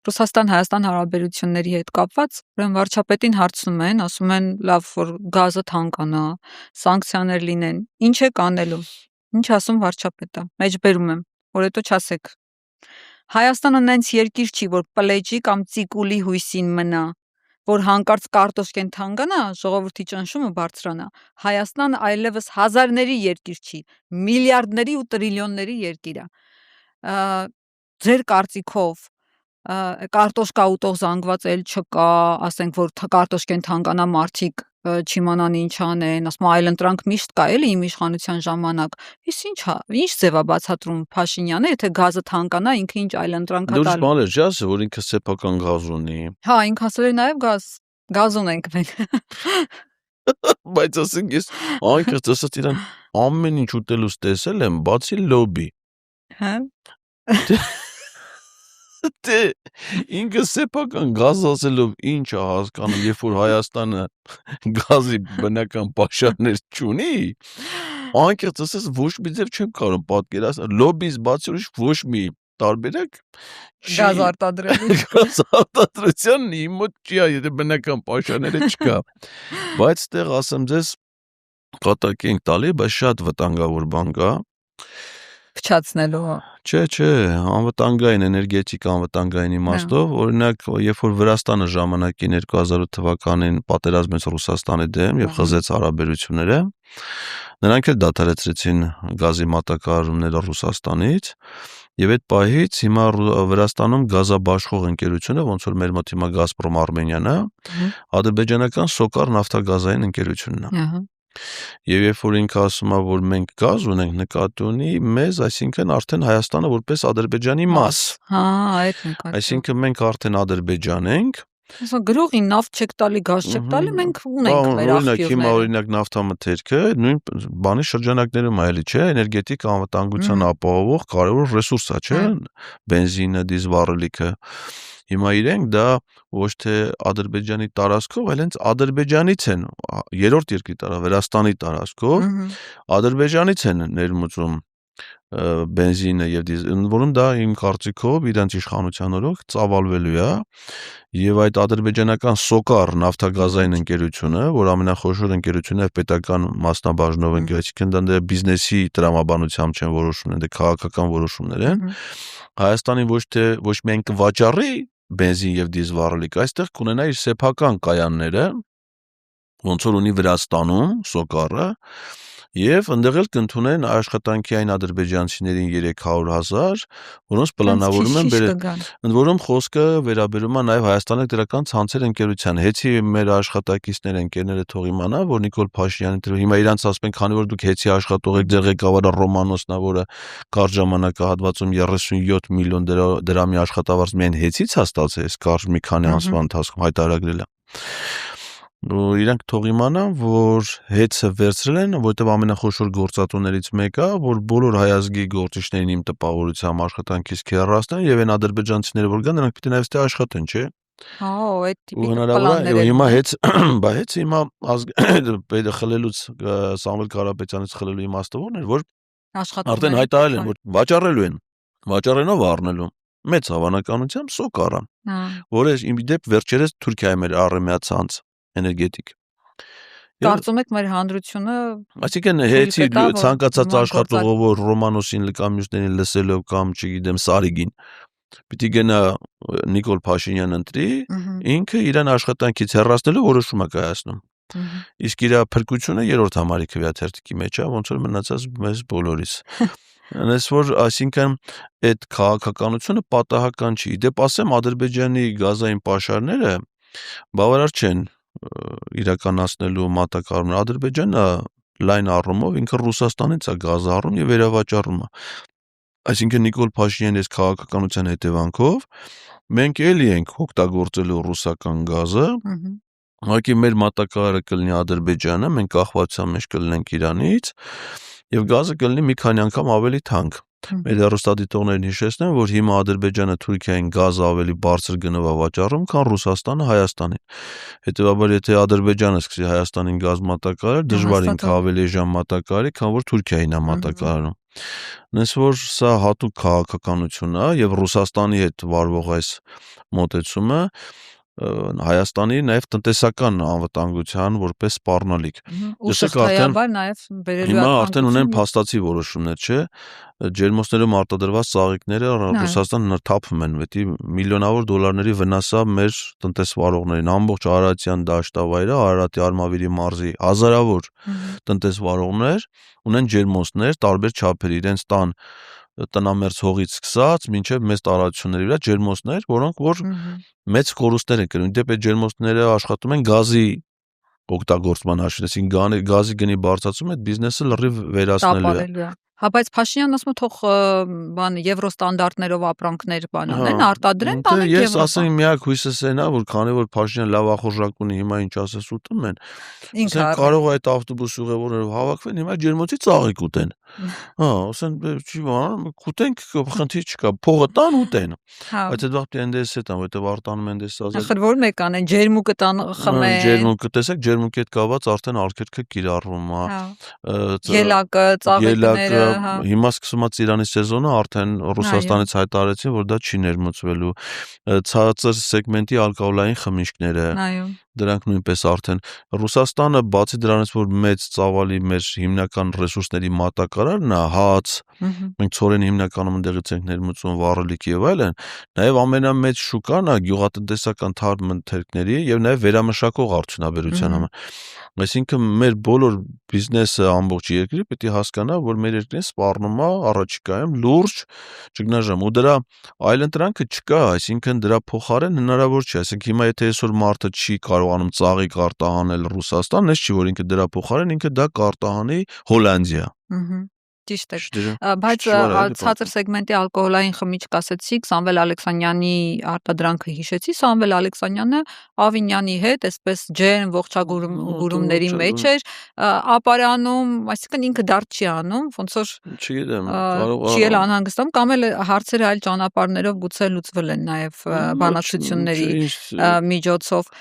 Ռուսաստան-Հայաստան հարաբերությունների հետ կապված, ուրեմն վարչապետին հարցնում են, ասում են, լավ, որ գազը թանկանա, սանկցիաներ լինեն, ինչ է կանելու։ Ինչ ասում վարչապետը։ Մեջբերում եմ, որ հետո չասեք։ Հայաստանը նենց երկիր չի, որ պլեջի կամ ծիկուլի հույսին մնա, որ հանկարծ կարտոշկեն թանկանա, ժողովրդի ճնշումը բարձրանա։ Հայաստանը այլևս հազարների երկիր չի, միլիարդների ու տրիլիոնների երկիր է։ Ձեր կարծիքով կարտոշկա ուտող զանգված էլ չկա, ասենք որ կարտոշկեն թանկանա մարդիկ չիմանան ինչ անեն, ասում այլ ընտրանք միշտ կա էլի իմ իշխանության ժամանակ։ Ինչ ձև է բացատրում Փաշինյանը, եթե գազը թանկանա, ինքը ինչ այլ ընտրանք է տալու։ Դուրս բան էր, չէ՞, ասել, որ ինքը սեփական գազ ունի։ Հա, ինքը ասել է նաև գազ ունենք մենք։ Բայց ասենք ես անկեղծ ասած իրան ամեն ինչ ուտելուց տեսել եմ, բացի լոբի։ Հա։ Դե ինքը սեփական գազ ասելով ինչ է հասկանում, երբ որ Հայաստանը գազի բնական պաշարներ չունի, անկեղծ ասած ոչ մի ձև չեմ կարող պատկերացնել, լոբից բացի ուրիշ ոչ մի տարբերակ գազ արտադրելու գազ արտադրության իմ մոտ չի, եթե բնական պաշարները չկա։ Բայց այդտեղ ասեմ ձեզ կատակի ենք տալի, բայց շատ վտանգավոր բան կա։ փչացնելու։ Չէ, անվտանգային էներգետիկ անվտանգային իմաստով, օրինակ, երբ որ Վրաստանը ժամանակին 2008 թվականին պատերազմեց Ռուսաստանի դեմ եւ խզեց հարաբերությունները, նրանք էլ դադարեցրեցին գազի մատակարարումները Ռուսաստանից, եւ այդ պահից հիմա Վրաստանում գազաբաշխող ընկերությունը, ոնց որ մեր մոտ հիմա Գազպրոմ Արմենիան է, ադրբեջանական Սոկար նավթագազային ընկերությունն է։ Եվ երբ որ ինքը ասում է, որ մենք գազ ունենք, նկատի ունի մեզ, այսինքն արդեն Հայաստանը որպես Ադրբեջանի մաս։ Այդ նկատի։ Այսինքն մենք արդեն Ադրբեջան ենք։ Ասա գրողի նավթ չեք տալի, գազ չեք տալի, մենք ունենք մեր աղբյուրները։ Հիմա օրինակ նավթամթերքը նույն բանի շրջանակներում է, էլի, չէ, էներգետիկ անվտանգության ապահովող կարևոր ռեսուրս է, չէ, բենզինը, դիզվառելիքը։ Հիմա իրենք դա ոչ թե Ադրբեջանի տարածքով, այլ հենց Ադրբեջանից են, երրորդ երկրի Վրաստանի տարածքով, Ադրբեջանից են ներմուծում բենզինը եւ դիզել, որում դա իմ կարծիքով իրենց իշխանության օրոք ծավալվելու է, եւ այդ ադրբեջանական Սոկար նավթագազային ընկերությունը, որ ամենախոշոր ընկերությունն է պետական մասնաբաժնով ընկերություն, դա բիզնեսի տրամաբանությամբ չեն որոշումներ, դա քաղաքական որոշումներ են, Հայաստանի ոչ միայն կվաճառի բենզին եւ դիզվառելիք, այստեղ կունենա իր սեփական կայանները, ոնց որ ունի Վրաստանում Սոկարը, եւ ընդեղ էլ կընդունեն աշխատանքի այն ադրբեջանցիներին 300,000, որոնց պլանավորում են ընդ որում խոսքը վերաբերում է նաեւ Հայաստանի դրական ցանցեր ընկերության, հեծի մեր աշխատակիցները, ընկերները թող իմանա, որ Նիկոլ Փաշինյանը հիմա իրանց ասում են, քանի որ դուք հեծի աշխատող եք, ձեր ղեկավարը Ռոմանոսն է, որը կարճ ժամանակահատվածում 37 միլիոն դրամի աշխատավարձ միայն հեծից է ստացել, այս կարճ մի քանի ամսվա ընթացքում հայտարարել է։ Իրանք թող իմանան, որ հեծը վերցրել են, որտեղ ամենախոշոր գործատուներից մեկը, որ բոլոր հայազգի գործիչներին իմ տպավորությամբ աշխատանքից կհեռացնեն եւ այն ադրբեջանցիները, որ կան, նրանք պիտի նաեւ ստե աշխատեն, չէ։ Այդ տիպի պլաններ են։ Հիմա հեծ հիմա պետք խլելուց Սամվել Կարապետյանից խլելու իմաստը ո՞րն էր, որ արդեն հայտարարել են, որ վաճառենով առնելու մեծ հավանականությամբ Սոկարը, որը ի դեպ վերջերս Թուրքիայում էր առեմյա ցանց էներգետիկ։ Կարծում եք մեր հանրությունը, այսինքն հեծի ցանկացած աշխատողը, որ Ռոմանոսին կամ մյուսներին լսելով կամ չգիտեմ Սարիգին պիտի գնա Նիկոլ Փաշինյան ընտրի, ինքը իրան աշխատանքից հեռացնելու որոշում է կայացնում։ Իսկ իր փրկությունը երրորդ համարի քվեաթերթիկի մեջ է, ոնց որ մնացած մեզ բոլորիս։ Այնպես որ, այսինքն այդ քաղաքականությունը պատահական չի։ Դեպ ասեմ Ադրբեջանի գազային պաշարները բավարար չեն իրականացնելու մատակարարումները։ Ադրբեջանը լայն առումով ինքը Ռուսաստանից է գազ առնում եւ վերավաճառում է։ Այսինքն Նիկոլ Փաշինյանի այս քաղաքականության հետևանքով մենք էլի ենք օգտագործելու ռուսական գազը, ուղղակի մեր մատակարարը կլինի Ադրբեջանը, մենք կախվածության մեջ կլինենք Իրանից եւ գազը կլինի մի քանի անգամ ավելի թանկ։ Մեր հեռուստադիտողներին հիշեցնեմ, որ հիմա Ադրբեջանը Թուրքիային գազ ավելի բարձր գնով է վաճառում, քան Ռուսաստանը Հայաստանին։ Հետևաբար, եթե Ադրբեջանը սկսի Հայաստանին գազ մատակարարել, դժվար ինքը ավելի ժամ մատակարարի, քան որ Թուրքիային է մատակարարում։ Նես որ սա հատուկ քաղաքականություն է եւ Ռուսաստանի հետ վարվող այս մոտեցումը Հայաստանի նաև տնտեսական անվտանգության որպես սպառնալիք։ Ուսուցկայաբար նաև բերելու հիմա արդեն ունեն փաստացի որոշումներ, չէ, ջերմոցներում արտադրված ծաղիկները Ռուսաստանը թափվում են, որտի միլիոնավոր դոլարների վնաս է մեր տնտեսվարողներին, ամբողջ Արարատյան դաշտավայրը, Արարատի Արմավիրի մարզի հազարավոր տնտեսվարողներ ունեն ջերմոցներ տարբեր չափերի, իրենց տան տնամերձ հողից սկսած մինչև մեծ տարածությունների վրա ջերմոցներ, որոնք որ մեծ կորուստներ են կրում։ Դեպի ջերմոցները աշխատում են գազի օգտագործման հաշվին, այսինքն գազի գնի բարձրացում այդ բիզնեսը լրիվ վերացնելու է։ Հա, բայց Փաշինյանն ասում է թող բան եվրոստանդարտներով ապրանքներ բանանեն, արտադրեն, տանեն Եվրոպա։ Ես ասեմ միակ հույսս այն է, որ քանի որ Փաշինյան լավ ախորժակ ունի, հիմա ինչ ասես ուտում են, ասեն կարող է այդ ավտոբուս ուղևորներով հավաքվեն, հիմա ջերմոցի ծաղիկ ուտեն։ Հա, ասեն չի բան, կուտենք, խնդիր չկա, փողը տան ուտեն։ Բայց այդ վաղ դենտես է տան, որտեվ արտանում են դես ասած։ Ախր որ մեկ անեն, ջերմուկը տան խմեն։ Ջերմուկը տեսեք, ջերմուկի հետ կապված արդեն արգելքը կիրառվում է։ Ելակը, ծաղիկները, հիմա սկսում է ծիրանի սեզոնը, արդեն Ռուսաստանից հայտարարեցին, որ դա չի ներմուծվելու։ Ցածր սեգմենտի ալկոհոլային խմիչքները, Դրանք նույնպես արդեն Ռուսաստանը բացի դրանից, որ մեծ ծավալի մեր հիմնական ռեսուրսների մատակարարն է, հաց, մենք ցորենի հիմնականում ընդեղից ենք ներմուծում, վառելիք եւ այլն, նաեւ ամենամեծ շուկան է գյուղատնտեսական թարմընթերքների եւ նաեւ վերամշակող արդյունաբերության համար։ Այսինքն մեր բոլոր բիզնեսը ամբողջ երկրի պետք է հասկանա, որ մեր երկրին սպառնում է առաջիկայում լուրջ ճգնաժամ ու դրա այլընտրանքը չկա, այսինքն դրա փոխարեն հնարավոր չէ, այսինքն հիմա եթե այսօր մարդը չի կարողանում ծաղիկ արտահանել Ռուսաստան, այս չի որ ինքը դրա փոխարեն ինքը դա կարտահանի Հոլանդիա։ Ճիշտ է, բայց ցածր սեգմենտի ալկոհոլային խմիչք ասեցիք, Սամվել Ալեքսանյանի արտադրանքը հիշեցի, Սամվել Ալեքսանյանը Ավինյանի հետ այսպես ջերմ ողջագուրումների մեջ էր ապարանում, այսինքն ինքը դարձ չի անում, ոնց որ չգիտեմ, չի էլ անհանգստանում, կամ էլ հարցերը այլ ճանապարհներով գուցե լուծվել են նաև բանակցությունների միջոցով։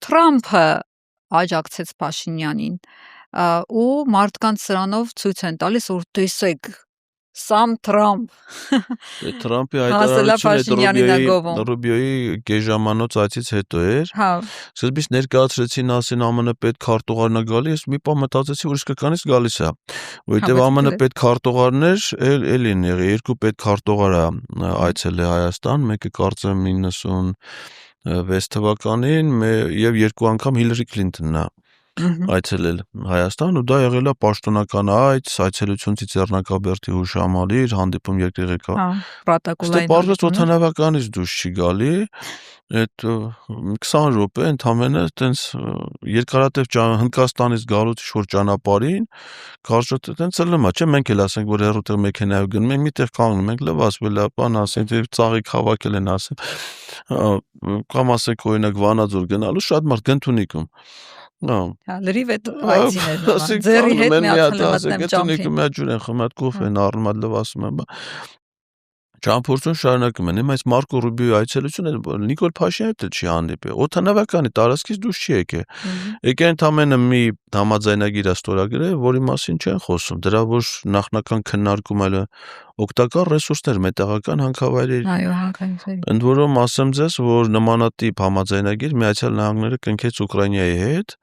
Թրամփը աջակցեց Փաշինյանին ու մարդկանց սրանով ցույց են տալիս, որ տեսեք Սամ Թրամփ Թրամփի հայտարարությունը Ռուբիոյի գեժամանոց այցից հետո էր։ Սկզբից ներկայացրեցին ասին ԱՄՆ պետքարտուղարն է գալիս, մի պահ մտածեցի, որ իսկականից գալիս է, որովհետև ԱՄՆ պետքարտուղարներ էլին եղի, երկու պետքարտուղար այցել է Հայաստան, մեկը կարծեմ 96 թվականին եւ երկու անգամ Հիլարի Քլինտոնն է այցելել Հայաստան ու դա եղել է պաշտոնական այցելություն Ծիծեռնակաբերդի հուշամալիր, հանդիպում երկրի ղեկավար։ Պրոտոկոլային։ Պարզվեց օդանավականից դուրս չի գալի, այդ 20 րոպե ընդամենը այտենց երկարատև Հնդկաստանից գալուց ինչ-որ ճանապարհին կարճոտ այտենց լմա, չէ՞, մենք էլ ասենք, որ հերոտեղ մեքենայով գնում ենք, միտեղ կանգնում ենք, լվացվել է, բան ասենք, ծաղիկ հավաքել են ասենք, կամ ասենք օրինակ Վանաձոր գնալու շատ մարդ Գնթունիքում լրիվ այդ այցիներն ձերի հետ միացել ճամփին մի ջուր են խմած կոֆե են առնում լվացում են ճամփորդություն շարունակում են այս Մարկո Ռուբիոյի այցելությունը Նիկոլ Փաշինյանը էլ չի հանդիպել օդանավականի տարածքից դուրս չի եկել ընդամենը մի համաձայնագիր ստորագրել որի մասին չեն խոսում դրա որ նախնական քննարկում այլ օգտակար ռեսուրսներ մետաղական հանքավայրերի այո հանքավայրերի ընդ որում ասեմ ձեզ որ նմանատիպ համաձայնագիր Միացյալ Նահանգները կնքեց Ուկրաինայի հետ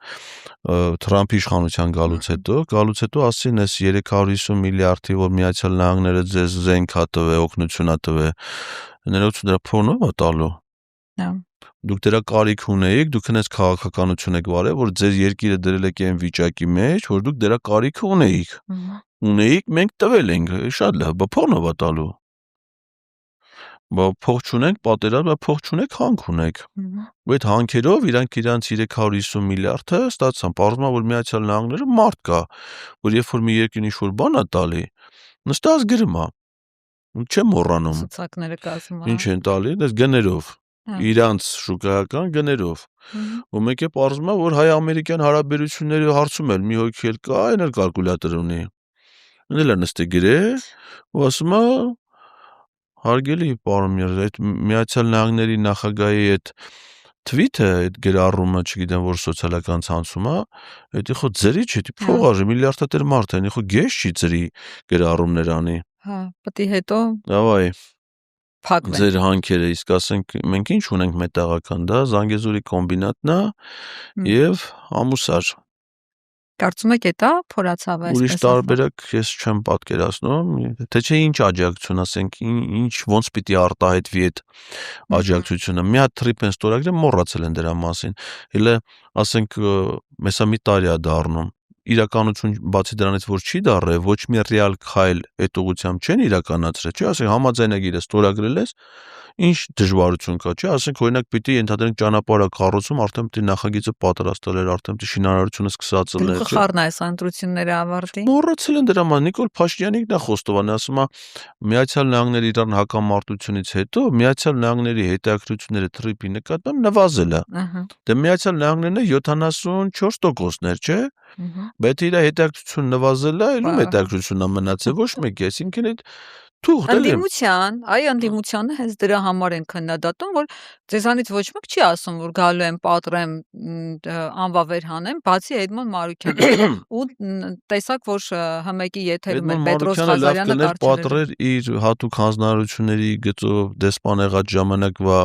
Թրամփի իշխանության գալուց հետո ասին էս 350 միլիարդի որ Միացյալ Նահանգները ձեզ զենք հատվե օգնություն հատվե ներողություն դրա փորնով է տալու դուք դրա կարիք ունեիք դուք հենց քաղաքականություն եք վարել որ ձեր երկիրը դրել եք այն վիճակի մեջ որ դուք դրա կարիքը ունեիք մենք տվել ենք շատ լավ փորնով է տալու փող չունենք պատերազմ փող չունեք հանք ունեք ու այդ հանքերով իրանք իրանց 350 միլիարդը ստացան պարզվում է որ Միացյալ Նահանգները մարդ կա որ երբ որ մի երկրին ինչ-որ բան է տալի նստած գրում է չեմ մոռանում ցուցակները կազմում ինչ են տալի դες գներով իրանց շուկայական գներով ու մեկ է պարզվում է որ հայ-ամերիկյան հարաբերությունների հարցում էլ մի հոգի էլ կա այն էլ կալկուլյատոր ունի Էլ է նստի գրել ու ասում է հարգելի պարոն այդ Միացյալ Նահանգների նախագահի այդ թվիթը այդ գրառումը չգիտեմ որ սոցիալական ցանցում է դա խո ձերի չէ փող արժի միլիարդատեր մարդ է խո գեշ չի ձերի գրառումներ անի պետք է հետո Davai փակվեն ձեր հանքերը իսկ ասենք մենք ինչ ունենք մետաղական դա Զանգեզուրի կոմբինատն է եւ ամուսար Կարծում եք դա փորացավ այսպես Ուրիշ տարբերակ ես չեմ պատկերացնում թե չէ ինչ աջակցություն ասենք ինչ ոնց պիտի արտահայտվի այդ աջակցությունը մի հատ տրիպ են ստորագրել մոռացել են դրա մասին հələ ասենք մեսա մի տարի է դառնում իրականություն բացի դրանից որ չի դառել ոչ մի ռեալ քայլ այդ ուղղությամբ չեն իրականացրել չէ ասենք համաձայնագիրը ստորագրել ես ինչ դժվարություն կա չէ ասենք օրինակ պիտի ընդհանրենք ճանապարհը կառուցում արդեն պիտի նախագիծը պատրաստել էր արդեն պիտի շինարարությունը սկսածել էր չէ խառն այս ընտրությունները ավարտի մոռացել են դրա մասին Նիկոլ Փաշինյանին նա խոստովան ասում է Միացյալ Նահանգների իրան հակամարտությունից հետո Միացյալ Նահանգների հետաքրքրությունները թրիպի նկատմամբ նվազել է դե Միացյալ Նահանգներն 74%-ներ չէ Բայց իր հետաքրքրությունը նվազել է, այլում հետաքրքրությունն է մնացել ոչ մեկի, այսինքն այդ թուղթ ընդդիմությանը հենց դրա համար են քննադատում, որ ձեզանից ոչ մեկ չի ասում, որ գալու եմ պատրեմ անվավեր հանեմ, բացի Էդմոն Մարուկյանը։ Ու տեսակ, որ ՀՄԿ-ի եթերում էր Պետրոս Ղազարյանը պատրեր իր հատուկ հանձնարարությունների գծով դեսպան եղած ժամանակվա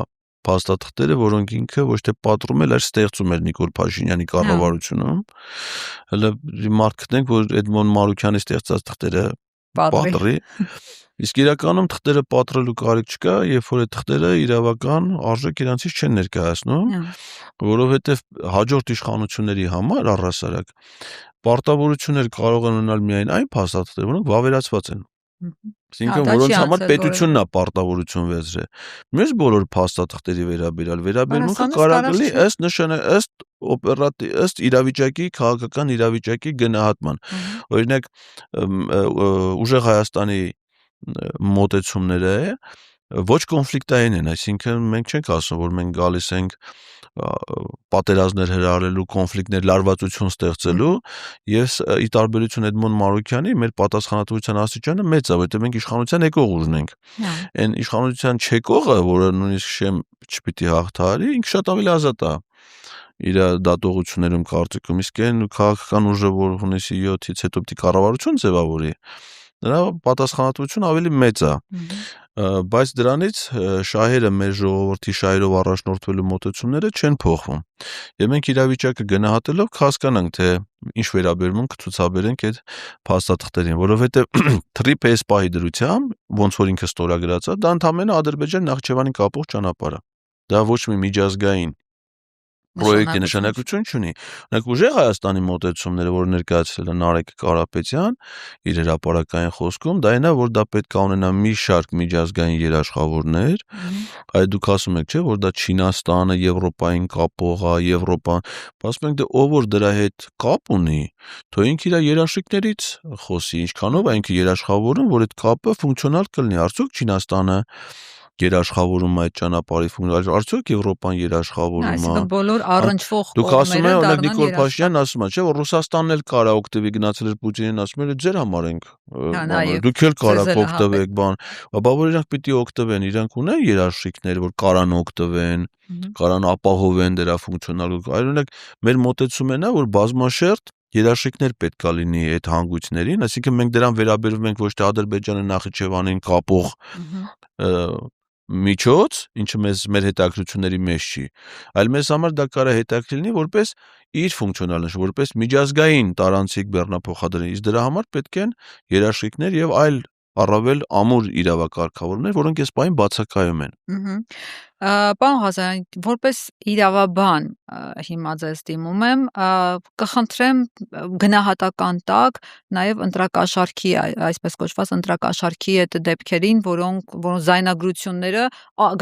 փաստաթղթերը, որոնք ինքը ոչ թե պատռում էր, այլ ստեղծում էր Նիկոլ Փաշինյանի կառավարությունում։ Հələ մարդ գտնենք, որ Էդմոն Մարուքյանի ստեղծած թղթերը պատռի։ Իսկ իրականում թղթերը պատռելու կարիք չկա, երբ որ այդ թղթերը իրավական արժեք իրանցից չեն ներկայացնում, որովհետև հաջորդ իշխանությունների համար առհասարակ պարտավորություններ կարող են ունենալ միայն այն փաստաթղթերը, որոնք վավերացված են։ Այսինքն որոնց համար պետությունն է պարտավորություն վերցրել։ Մյուս բոլոր փաստաթղթերի վերաբերյալը կարող է ըստ իրավիճակի, քաղաքական իրավիճակի գնահատման։ Օրինակ ուժեղ Հայաստանի մոտեցումները ոչ կոնֆլիկտային են, այսինքն մենք չենք ասում, որ մենք գալիս ենք պատերազմներ հրահրելու, կոնֆլիկտներ, լարվածություն ստեղծելու, եւ ի տարբերություն Էդմոն Մարուքյանի մեր պատասխանատվության աստիճանը մեծ է, որովհետեւ մենք իշխանության եկող ուժն ենք։ Այն իշխանության չեկողը, որը նույնիսկ շեմ չպիտի հաղթահարի, ինքը շատ ավելի ազատ է իր դատողություններում կարծիքում, իսկ այն քաղաքական ուժը, որ հունիսի 7-ից հետո պիտի կառավարություն ձևավորի, նրա պատասխանատվությունը ավելի մեծ է, բայց դրանից շահերը մեր ժողովրդի շահերով առաջնորդվելու մոտեցումները չեն փոխվում։ Եվ մենք իրավիճակը գնահատելով կհասկանանք, թե ինչ վերաբերմունք կցուցաբերենք այդ փաստաթղթերին, որովհետև թրիփը այս պահի դրությամբ, ոնց որ ինքը ստորագրած է, դա ընդամենը Ադրբեջան-Նախիջևանի կապող ճանապարհ է։ Դա ոչ մի միջազգային պրոյեկտի նշանակություն չունի։ Օրինակ ուժեղ Հայաստանի մոտեցումները, որ ներկայացրել է Նարեկ Կարապետյան իր հրապարակային խոսքում, դա այն է, որ դա պետք է ունենա մի շարք միջազգային երաշխավորներ, այդ դուք ասում եք, չէ, որ դա Չինաստանը, Եվրոպային կապող է, Եվրոպան, ասում ենք դե ով որ դրա հետ կապ ունի, թող ինքը իր երաշխիքներից խոսի, ինչքանով է ինքը երաշխավորում, որ այդ կապը ֆունկցիոնալ կլինի, արդյոք Չինաստանը երաշխավորում այդ ճանապարհի ֆունկցիա, արդյոք Եվրոպան երաշխավորում է։ Այսինքն բոլոր առնչվող դուք ասում եք, օրինակ Նիկոլ Փաշինյանն ասում է, չէ, որ Ռուսաստանն էլ կարա օգտվի, գնացել էր Պուտինին ասում էր, ձեր համար ենք, դուք էլ կարաք օգտվեք, բա որ իրանք պիտի օգտվեն, իրանք ունեն երաշխիքներ, որ կարան օգտվեն, կարան ապահովեն դրա ֆունկցիոնալ, օրինակ մեր մոտեցումն է, որ բազմաշերտ երաշխիքներ պետք է լինի այդ հանգույցներին, այսինքն մենք դրան վերաբերվում ենք ոչ թե Ադրբեջանը Նախիջևանին կապող միջոց, ինչը մեր հետաքրքրությունների մեջ չի, այլ մեզ համար դա կարա հետաքրքիր լինի որպես իր ֆունկցիոնալ նշ, որպես միջազգային տարանցիկ բեռնափոխադրել, իսկ դրա համար պետք են երաշխիքներ եւ այլ առավել ամուր իրավակարգավորումներ, որոնք այս պահին բացակայում են։ Պարոն Ղազարյան, որպես իրավաբան հիմա ձեզ դիմում եմ, կխնդրեմ գնահատական տակ նաև ընտրակաշարքի, այսպես կոչված ընտրակաշարքի այդ դեպքերին, որոնք զայնագրությունները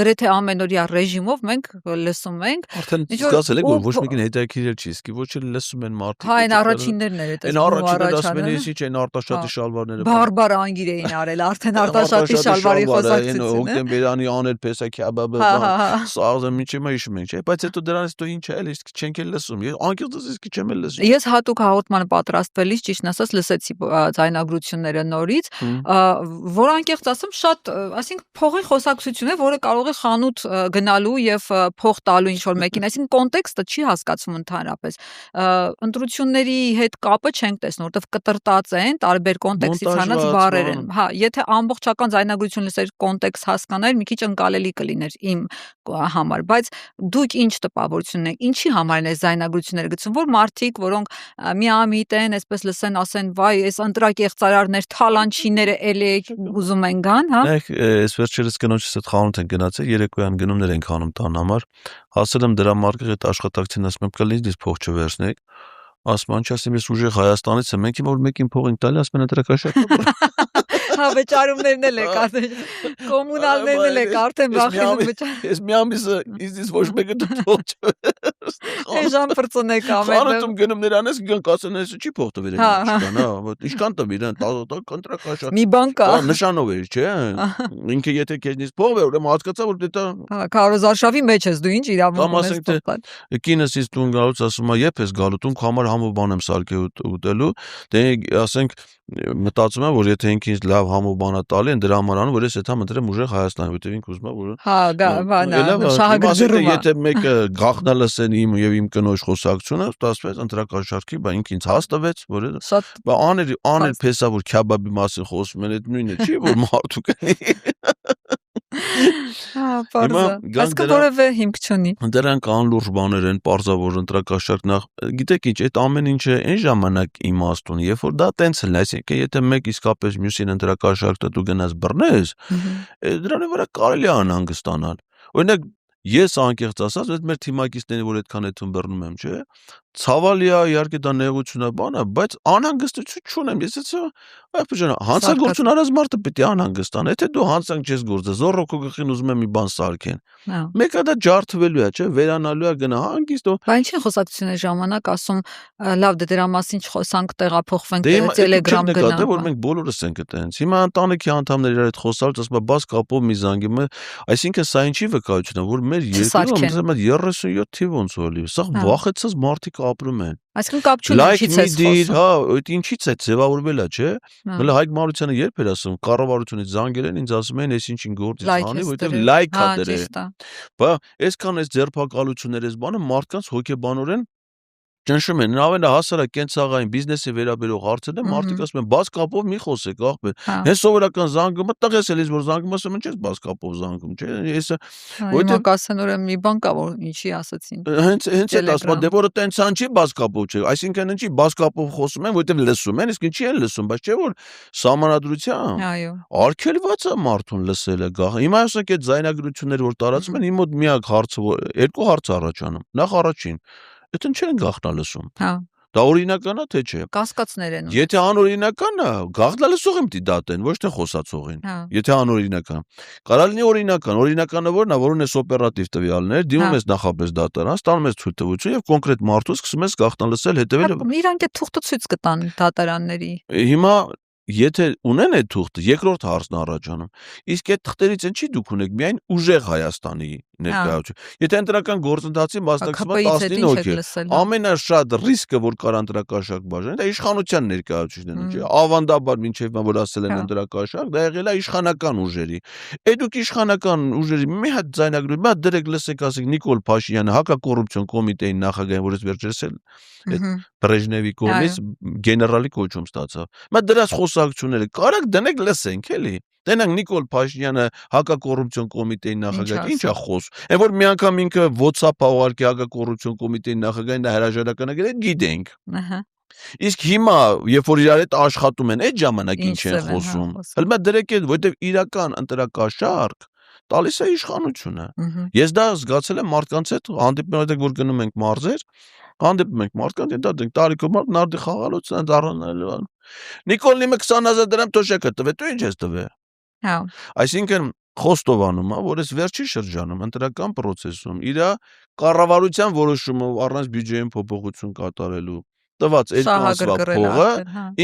գրեթե ամենօրյա ռեժիմով մենք լսում ենք։ Արդեն զգացել եք, որ ոչ մեկին հետաքրքիր չի, իսկ ոչ էլ լսում են մարդիկ։ Հա, այն առաջիններն էր այդ առաջինները ասում են, ինչ այն Արտաշատի շալվարները։ Բարբար անգիր էին արել, արդեն Արտաշատի շալվարի խոսակցությունը։ Հոկտեմբերյանի անել փեսակյաբաբը սաղը միջի միշում ենք, չէ՞, բայց հետո դրանից հետո ինչ է, իսկ չենք էլ լսում։ Ես անկեղծ իսկ չեմ էլ լսում։ Ես հատուկ հաղորդմանը պատրաստվելիս ճիշտն ասած լսեցի ձայնագրությունները նորից, որ անկեղծ ասեմ շատ, այսինքն փողի խոսակցություն է, որը կարող է խանութ գնալու եւ փող տալու ինչ որ մեկին, այսինքն կոնտեքստը չի հասկացվում ընդհանրապես։ Ընտրությունների հետ կապը չենք տեսնում, որովհետեւ կտրտած են, տարբեր կոնտեքստից հանած բառեր են։ Հա, եթե ամբողջական ձայնագրություն լսեր, կոնտեքստ հասկանալ, մի քիչ ընկալելի կլիներ իմ համար, բայց դուք ինչ տպավորություն եք, ինչի համար են այս ձայնագրությունները գցում, որ մարդիկ, որոնք միամիտ են, այսպես լսեն, ասեն, վայ, այս ընտրակեղծարարներ, թալանչիները էլի ուզում են գան, հա։ Նայեք, այս վերջերս կնոջս հետ խանութ են գնացել, երեկոյան գնումներ ենք անում տան համար, հասել եմ դրա մարկղի հետ աշխատակցին, ասում եմ, կլինի դից փող չվերցնեք, ասում են, ասեմ, ես ուժեղ Հայաստանից եմ, մենք որ մեկին փող ենք տալի, ասում են ընտրակաշարք։ Հա, վճարումներն էլ եք արդեն, կոմունալներն էլ եք արդեն վախենում վճար։ Ես մի ամիսը իզից ոչ մեկը փող չվերցնի։ Էժան պրծնեք ամենը։ Խանութում գնումներ անես, գնք ասեն, ես չի փող տվել ինչքան, հա, ինչքան տվի իրեն, կոնտրակաշար։ Մի բան կա։ Նշանով էր, չէ։ Ինքը եթե քեզնից փող է, ուրեմն հասկացա, որ դա հա, Քարոզարշավի մեջ ես դու ինչ իրավունք ունես փող տալ։ Կինս ինձ տուն գալուց ասում է, երբ ես գալու տուն, քո համար համով բան եմ սարքել ուտելու, դե ասենք մտածում եմ, որ եթե ինքը ինձ լավ համով բանա տալի են դրա համար անում, որ ես եթե մտրեմ ուժեղ Հայաստանի, որտեղ ինքը ուզում է, որ հա, բանա, շահագրգռում է։ Եթե մեկը գախնա լսեն իմ եւ իմ կնոջ խոսակցությունը, ստացվեց ընտրակաշարքի, բա ինքը ինձ հաստավեց, որ բա աներ փեսա, որ քյաբաբի մասին խոսում են, այդ նույնը չի, որ մարդու կնի։ Պարզը։ Այսինքն որևէ հիմք չունի։ Դրանք անլուրջ բաներ են, պարզավոր ընտրակաշարք նախ։ Գիտեք ինչ, այդ ամեն ինչը այն ժամանակ իմաստ ունի, երբ որ դա տենց էլ, այսինքն եթե մեկ իսկապես մյուսին ընտրակաշարքը դու գնաս բռնես, դրանի վրա կարելի է անհանգստանալ։ Օրինակ ես անկեղծ ասած, այդ մեր թիմակիցներին, որ այդքան էթուն բռնում եմ, չէ՞, ցավալի է, իհարկե դա նեղություն է, բան է, բայց անհանգստություն չունեմ։ Ես ասա, այդպես հանցագործություն արած մարդը պետք է անհանգստանա։ Եթե դու հանցանք չես գործել, զոռը քո գլխին ուզում եմ մի բան սարքեն։ Մեկը դա ջարդվելու է, չէ՞, վերանալու է գնա հանգիստ։ Բայց ինչի խոսակցություն է ժամանակ ասում, լավ դե դրա մասին չխոսանք, տեղափոխվենք Telegram գնանք։ Դե որ մենք բոլորս ենք այտենց։ Հիմա ընտանիքի անդամները իրար հետ խոսալուց ասում են, բաց կապով մի զանգի։ Այսինքն սա ինչի վկայություն է, որ մեր երկրում 37 թիվ ոնց որ լի։ Սա վախեցած մարդիկ ապրում են։ Այսինքն կապ չունի ինչից է խոսում։ Հա, այդ ինչից է ձևավորվել է, չէ՞։ Մենը Հայկ Մարությանը երբ էր ասում, կառավարությունից զանգել են, ինձ ասում են, այս ինչ գործից անի, որովհետև լայք է դրել։ Բա, այսքան այս ձերբակալություններ, այս բանը մարդկանց հոգեբանորեն ճնշում են, ավելի հասարակ կենցաղային բիզնեսի վերաբերող հարցերն են, մարդիկ ասում են, բաց կապով մի խոսեք, ախպեր։ Հենց սովորական զանգումը տղես էլիս, որ զանգում ասում են, չես բաց կապով զանգում, չէ՞։ Հիմա կասեն որ մի բան կա, որ ինչի ասացին։ Հենց այդ ասում, դե որը տենցան չի բաց կապով չէ։ Այսինքն ինչի բաց կապով խոսում են, որովհետև լսում են, իսկ ինչի են լսում, բայց չէ որ սահմանադրությամբ։ Այո։ Արգելված է մարդուն լսելը գահ։ Հիմա ասենք այդ զայնագրությունները որ տարածում են, իմ մոտ միակ հարցը, երկու հարց առաջանում։ Նախ առաջին Այդ չեն գաղտնա լսում։ Հա։ Դա օրինական է թե չէ։ Կասկածներ են։ Եթե անօրինական է, գաղտնա լսող եմ դատեն, ոչ թե խոսացողին։ Եթե անօրինական։ Կարա լինի օրինական, օրինականը որն է, որ ունես օպերատիվ տվյալներ, դիմում ես նախապես դատարան, ստանում ես թույլտվություն եւ կոնկրետ մարդուց սկսում ես գաղտնա լսել, հետեւել։ Իրանք այդ թուղթը ցույց կտան դատարանների։ Հիմա Եթե ունեն այդ թուղթը, երկրորդ հարցն առաջանում։ Իսկ այդ թղթերից ինչի դուք ունեք միայն ուժեղ Հայաստանի ներկայություն։ Եթե ընտրական գործընթացի մասնակցման 19 հոգի, ամենաշատ ռիսկը, որ կար ընտրակաշարք բաժանի, դա իշխանության ներկայացուցիչներն են, չէ՞։ Ավանդաբար մինչև որ ասել են ընտրակաշարք, դա եղել է իշխանական ուժերի։ Այդ դուք իշխանական ուժերի մի հատ ձայնագրում, մի հատ դրեք լսեք, ասեք Նիկոլ Փաշինյանը հակակոռուպցիոն կոմիտեի նախագահին, որ ես վերջերս էլ այդ Բրեժնևի կողմից գեներալի կոչում ստացավ։ Մա դրած խոսակցությունները կարակ դնեք լսենք էլի։ Տենանք Նիկոլ Փաշինյանը հակակոռուպցիոն կոմիտեի նախագահ, ի՞նչ է խոսում։ Այն որ մի անգամ ինքը WhatsApp-ը ուղարկի հակակոռուպցիոն կոմիտեի նախագահին, դա հրաժարական է գրել, գիտենք։ Ահա։ Իսկ հիմա, երբ որ իրար հետ աշխատում են, այդ ժամանակ ինչ են խոսում։ Հələ դրեք այդ, որովհետև իրական ընտրակաշարք տալիս է իշխանությունը։ Ես դա զգացել եմ մարդկանց հետ հանդիպում որ գնում ենք մարզեր, հանդիպում ենք մարդկանց, դա դենք տարիքով մարդ նարդի խաղալուց դառնալու։ Նիկոլն իմը 20,000 դրամ թոշակը տվե, դու ինչ ես տվե։ Հա։ Այսինքն Խոստովանում է, որ այս վերջի շրջանում ընտրական process-ում իր կառավարության որոշումով առանց բյուջեին փոփոխություն կատարելու տված երկու փողը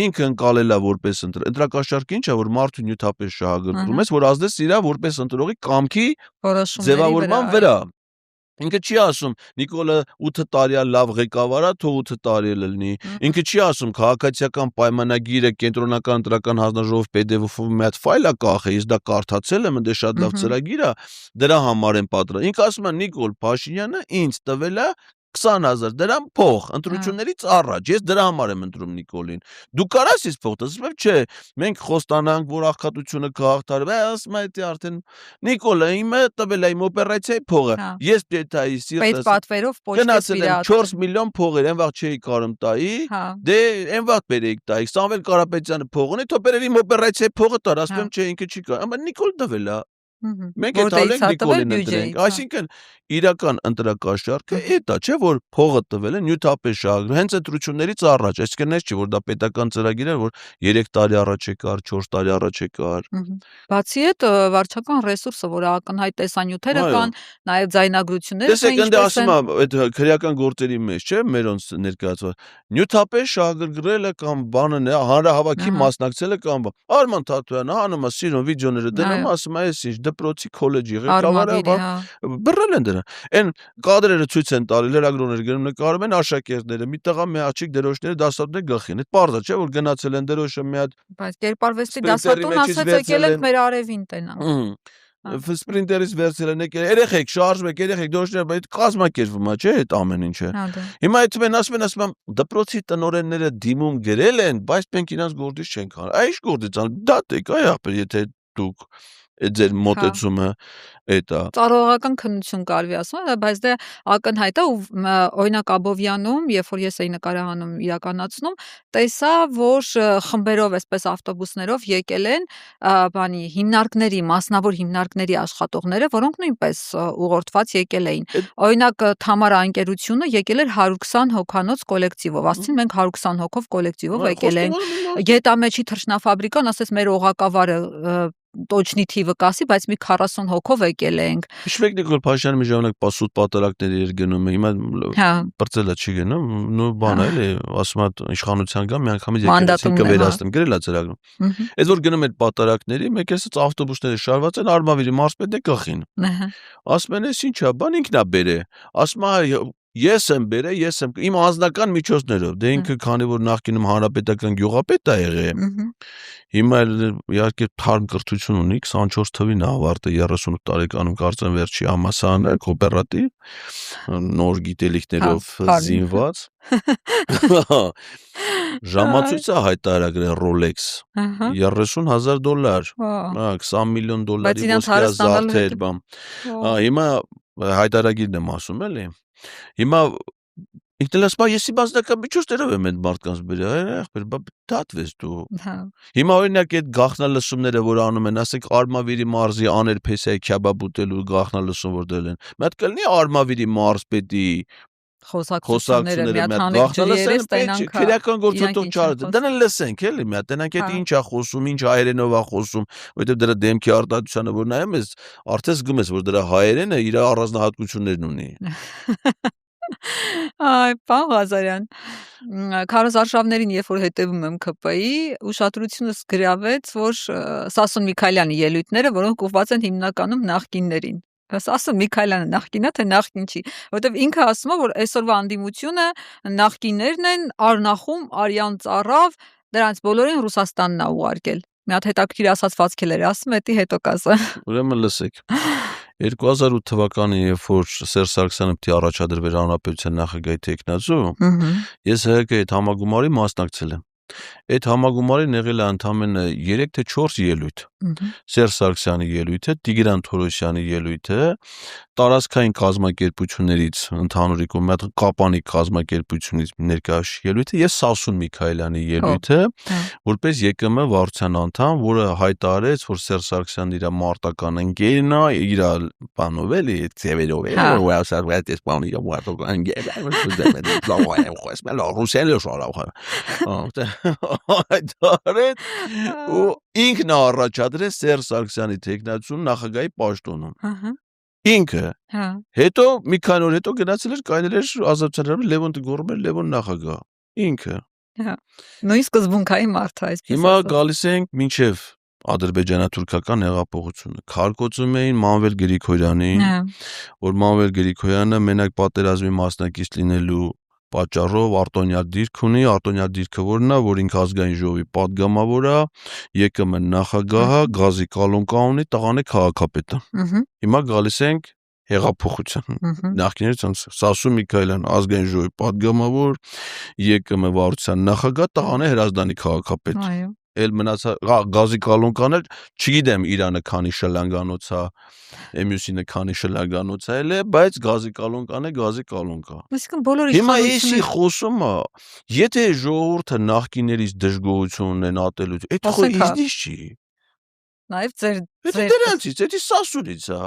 ինքը ընկալել է որպես ընտրակաշարք ինչ է, որ մարդու նյութապես շահագրգռում ես, որ ազդես իրա որպես ընտրողի կամքի ձևավորման վրա։ Ինքը չի ասում Նիկոլը 8 տարի լավ ղեկավար է, թող 8 տարի լինի։ Ինքը չի ասում քաղաքացիական պայմանագիրը կենտրոնական ընտրական հանձնաժողով PDF-ով մի հատ ֆայլ է կախել, ես դա կարդացել եմ, դե շատ լավ ծրագիր է, դրա համար եմ պատրաստ։ Ինքը ասում է Նիկոլ Փաշինյանը ինձ տվել է 20,000 դրամ փող ընտրություններից առաջ, ես դրա համար եմ ընտրում Նիկոլին։ Դու կարաս ես փող տաս, բայց չէ, մենք խոստանանք, որ աղքատությունը կհաղթարվի, ասում է դե արդեն Նիկոլը իմը տվել է իմ օպերացիայի փողը։ Ես դետայի սիրտս պատվերով գնացել եմ 4 միլիոն փողեր, այն վաղ չէի կարում տայի, դե այն վաղ բերեիք տայի, Սամվել Կարապետյանը փող ունի, թող բերեր իմ օպերացիայի փողը տար, ասում եմ չէ, ինքը չի կա, amma Նիկոլ տվել է։ Մենք այդ talենք Նիկոլին ընտրենք, այսինքն իրական ընտրակաշարքը էտա չէ որ փողը տվել է նյութապես շահագրգռ հենց ընտրություններից առաջ, այսինքն այս չի որ դա պետական ծրագիր է որ 3 տարի առաջ է կար, 4 տարի առաջ է կար։ Բացի այդ վարչական ռեսուրսը, որ ակնհայտ տեսանյութերը կան, նաև ձայնագրությունները կան, ինչպես են։ Ասում եմ, այդ քրեական գործերի մեջ, չէ, մերոնց ներկայացված նյութապես շահագրգռելը կամ բանը հանրահավաքի մասնակցելը կամ Արման Թաթոյանը հանում է սիրուն վիդեոները դնում, ասում է, այս ինչ դպրոցի քոլեջի ղեկավարը բռնել են դրան։ Այն կադրերը ցույց են տալի, լրագրողները գնում նկարում են աշակերտները, մի տղա մի աղջիկ դերոշները դասատուների գլխին։ Այդ պարզ է, չէ՞ որ գնացել են դերոշը մի հատ։ Բայց կերպարվեստի դասատուն ասաց եկել ենք մեր արևին տենանք։ Սպրինտերից վերցել են եկել, երեխեք շարժում եք, երեխեք դերոշները, բայց կազմակերպվում է, չէ՞ այդ ամեն ինչը։ Հիմա այդպես են ասում են, դպրոցի տնօրենները դիմում գրել են, բայց մենք իրանց գործից չենք անում։ Այս գործից ան դատեք, այ ախպեր, եթե դուք ձեր մոտեցումը էդ է։ Ծառայողական քննություն կարելի ասում, բայց դե ակնհայտ է ու օրինակ Աբովյանում, երբ որ ես էի նկարահանում իրականացնում, տեսա, որ խմբերով այսպես ավտոբուսներով եկել են հիմնարկների, մասնավոր հիմնարկների աշխատողները, որոնք նույնպես ուղղորդված եկել էին։ Օրինակ Թամարա ընկերությունը եկել էր 120 հոգանոց կոլեկտիվով, ասեցին մենք 120 հոգով կոլեկտիվով եկել ենք։ Գետամեջի թռչնաֆաբրիկան ասեց մեր օղակավարը տոչնի թիվը կասի, բայց մի 40 հոգով եկել ենք։ Հիշվեք Նիկոլ Փաշյանը մի ժամանակ պասուտ պատարակների էր գնում, հիմա բրծելա չի գնում, նո բան է էլի, ասում է իշխանության գա, մի անգամից եկեղեցին կվերացնեմ, գրել է ծրագրում։ Այդ որ գնում այդ պատարակների, մեկ էսից ավտոբուսները շարված են Արմավիրի մարզպետն է գլխին։ Ասում են, էս ի՞նչ է, բան ինքն է բերե։ Ասում է ես եմ բերե, ես եմ իմ անձնական միջոցներով, դե ինքը քանի որ նախկինում հանրապետական գյուղապետ է եղել։ Հիմա իհարկե թարմ կրթություն ունի, 24 թվին ավարտը 38 տարեկանում կարծեմ վերջի համալսարանը, կոոպերատիվ, նոր գիտելիքներով զինված։ Ժամացույցը հայտարարել Rolex $30,000, $20 միլիոն ոսկյա զարդեր, բան։ Հիմա հայտարարագիրն եմ ասում էլի։ Հիմա ինքն ասում է եսի բազմական միջոցներով եմ այդ մարդկանց բերել, դատվես դու։ Հիմա օրինակ այդ գաղտնալսումները, որ անում են, ասենք Արմավիրի մարզի աներփեսայի քյաբաբ ուտելու գաղտնալսում որ դրել են։ Մեկ կլինի Արմավիրի մարզպետի խոսակցությունները միաթանիկ ջրերից տենանք քրեական գործոթող չարը դրան լսենք էլի մի հատ տենանք այդ ինչ է խոսում ինչ հայերենով է խոսում որովհետև դրա դեմքի արտադրությանը որ նայում ես արդեն զգում ես որ դրա հայերենը իր առանձնահատկություններն ունի։ Այ պան Ղազարյան քարոզարշավներին երբ որ հետևում եմ ԿՊ-ի ուշադրությունս գրավեց որ Սասուն Միքայելյանի ելույթները որոնք ուղղված են հիմնականում նախկիններին Սասուն Միքայելյանը նախկին է թե նախկին չի որովհետև ինքը ասում է որ այսօրվա անդիմությունը նախկիններն են Արնախում Արյան ծառավ դրանց բոլորին Ռուսաստանն է ուղարկել մի հատ հետաքրքիր ասացվածքել էր ասում էդի հետո կասա Ուրեմն լսեք 2008 թվականին երբ որ Սերժ Սարգսյանը պիտի առաջադրվեր հանրապետության նախագահի թեկնածու ես ՀՀԿ-ի այդ համագումարի մասնակցել եմ Այդ համագումարին եղել է ընդամենը 3 թե 4 ելույթ Սերժ Սարգսյանի ելույթը, Տիգրան Թորոսյանի ելույթը, տարածքային կազմակերպություններից ընդհանուր կոմիտեի Կապանի կազմակերպությունից ներկայացուցիչ ելույթը եւ Սասուն Միքայելյանի ելույթը, որպես ԵԿՄ վարչության անդամ, որը հայտարարեց, որ Սերժ Սարգսյանն իր մարտական ընկերն է, իր բանով էլի, ծևերով է, որ ասած էս բանի մարտական ընկեր, ռուսերեն շարավ Այդարետ ու ինքն առաջադրեց Սերժ Սարգսյանի թեկնածուն նախագահի պաշտոնում։ Ինքը։ Հետո մի քանի օր հետո գնացել էր կայնել էր ազատության Լևոն Տգորում էր Լևոն նախագահ։ Ինքը։ Նույն սկզբունքային մարդ է այսպես։ Հիմա գալիս ենք մինչև ադրբեջանա-թուրքական հեղափոխությունը։ Քարկոծում էին Մանվել Գրիգորյանին, որ Մանվել Գրիգորյանը մենակ պատերազմի մասնակից լինելու պատճառով արտոնյալ դիրք ունի, արտոնյալ դիրքը որն է, որ ինքը ազգային ժողովի падգամավոր է, ԵԿՄ նախագահը, Գազի Կալոնկա ունի, տղան է քաղաքապետը։ Հիմա գալիս ենք հեղափոխության։ Նախկիներից Սասուն Միքայելյան ազգային ժողովի падգամավոր, ԵԿՄ վարչության նախագահ, տղան է Հրազդանի քաղաքապետ։ Այո։ Էլ մնացա Գազի Կալոնկան էլ չգիտեմ Իրանը քանի շլանգանոց է, Մյուսինը քանի շլանգանոց է, բայց Գազի Կալոնկան է Գազի Կալոնկա։ Այսինքն բոլորը Հիմա էսի խոսումը, եթե ժողովուրդը նախկիներից դժգոհություն ունեն ատելու, այդ խո իզնից չի։ Նաև ձեր Դա դրանցից, դա Սասունից է։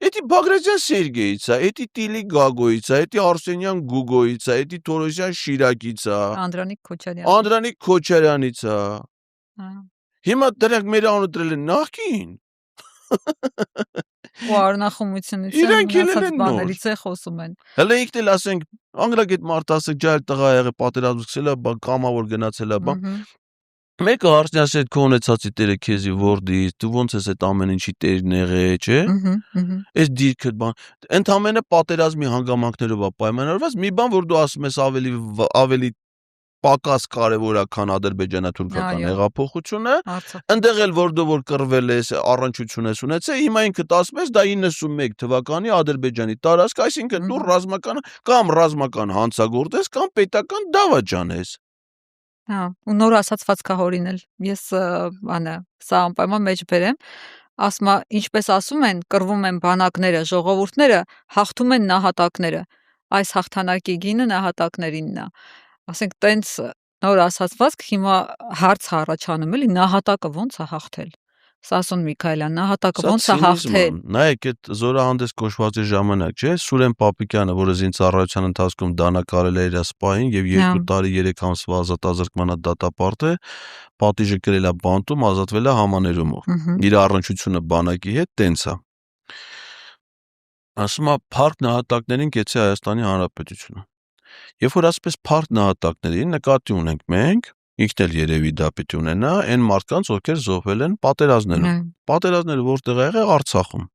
Էդի Բագրատյան Սերգեյից է, էդի Տիլի Գագոյից է, էդի Արսենյան Գուգոյից է, էդի Թորոսյան Շիրակից է, Անդրանիկ Քոչարյանից է։ Հիմա դրանք մեր անունը դրել են նախկին։ Ու Արնախումությունից մնացած բաներից է խոսում են։ Հələ ինքն էլ ասենք, անգլագետ մարդ ասեք, ջահել տղա եղել, պատերազմ սկսել է, կամավոր գնացել է, բան։ Մեկը հարցնի ասի այդ քո ունեցածի տերը քեզի որդից, դու ոնց ես այդ ամեն ինչի տերն եղել, չէ՞։ Այս դիրքը բան, ընդամենը պատերազմի հանգամանքներով է պայմանավորված, մի բան որ դու ասում ես ավելի պակաս կարևոր է, քան ադրբեջանա-թուրքական հեղափոխությունը, ընդեղ էլ որ դու որ կռվել ես, առնչություն ես ունեցել, հիմա ինքդ ասում ես, դա 91 թվականի Ադրբեջանի տարածք, այսինքն դու ռազմական հանցագործ ես կամ պետական դավաճան ես։ Ու նոր ասացվածքահորինել։ Ես սա անպայման մեջ բերեմ։ ասում է, ինչպես ասում են, կռվում են բանակները, ժողովուրդները հաղթում են նահատակները։ Այս հաղթանակի գինը նահատակներինն է։ Ասենք տենց նոր ասացվածք հիմա հարց է առաջանում, էլի նահատակը ո՞նց է հաղթել։ Սասուն Միքայելյան, նահատակը ո՞նց է հաղթել։ Նայեք, այդ զորահանդես կոչվածի ժամանակ, չէ՞, Սուրեն Պապիկյանը, որը զինծառայության ընթացքում դանակարել է իր սպային եւ 2 տարի 3 ամսվա ազատազրկման դատապարտը, պատիժը կրել է բանտում, ազատվել է համաներումով։ Իր առնչությունը բանակի հետ տենց է։ Ասում է փառք նահատակներին կեցի Հայաստանի Հանրապետությունը։ Երբ որ ասպես փառք նահատակներին նկատի ունենք մենք, ինքն էլ երևի դա պիտի ունենա, այն մարդկանց, ովքեր զոհվել են պատերազմներում։ Պատերազմները որտեղ ա եղել Արցախում։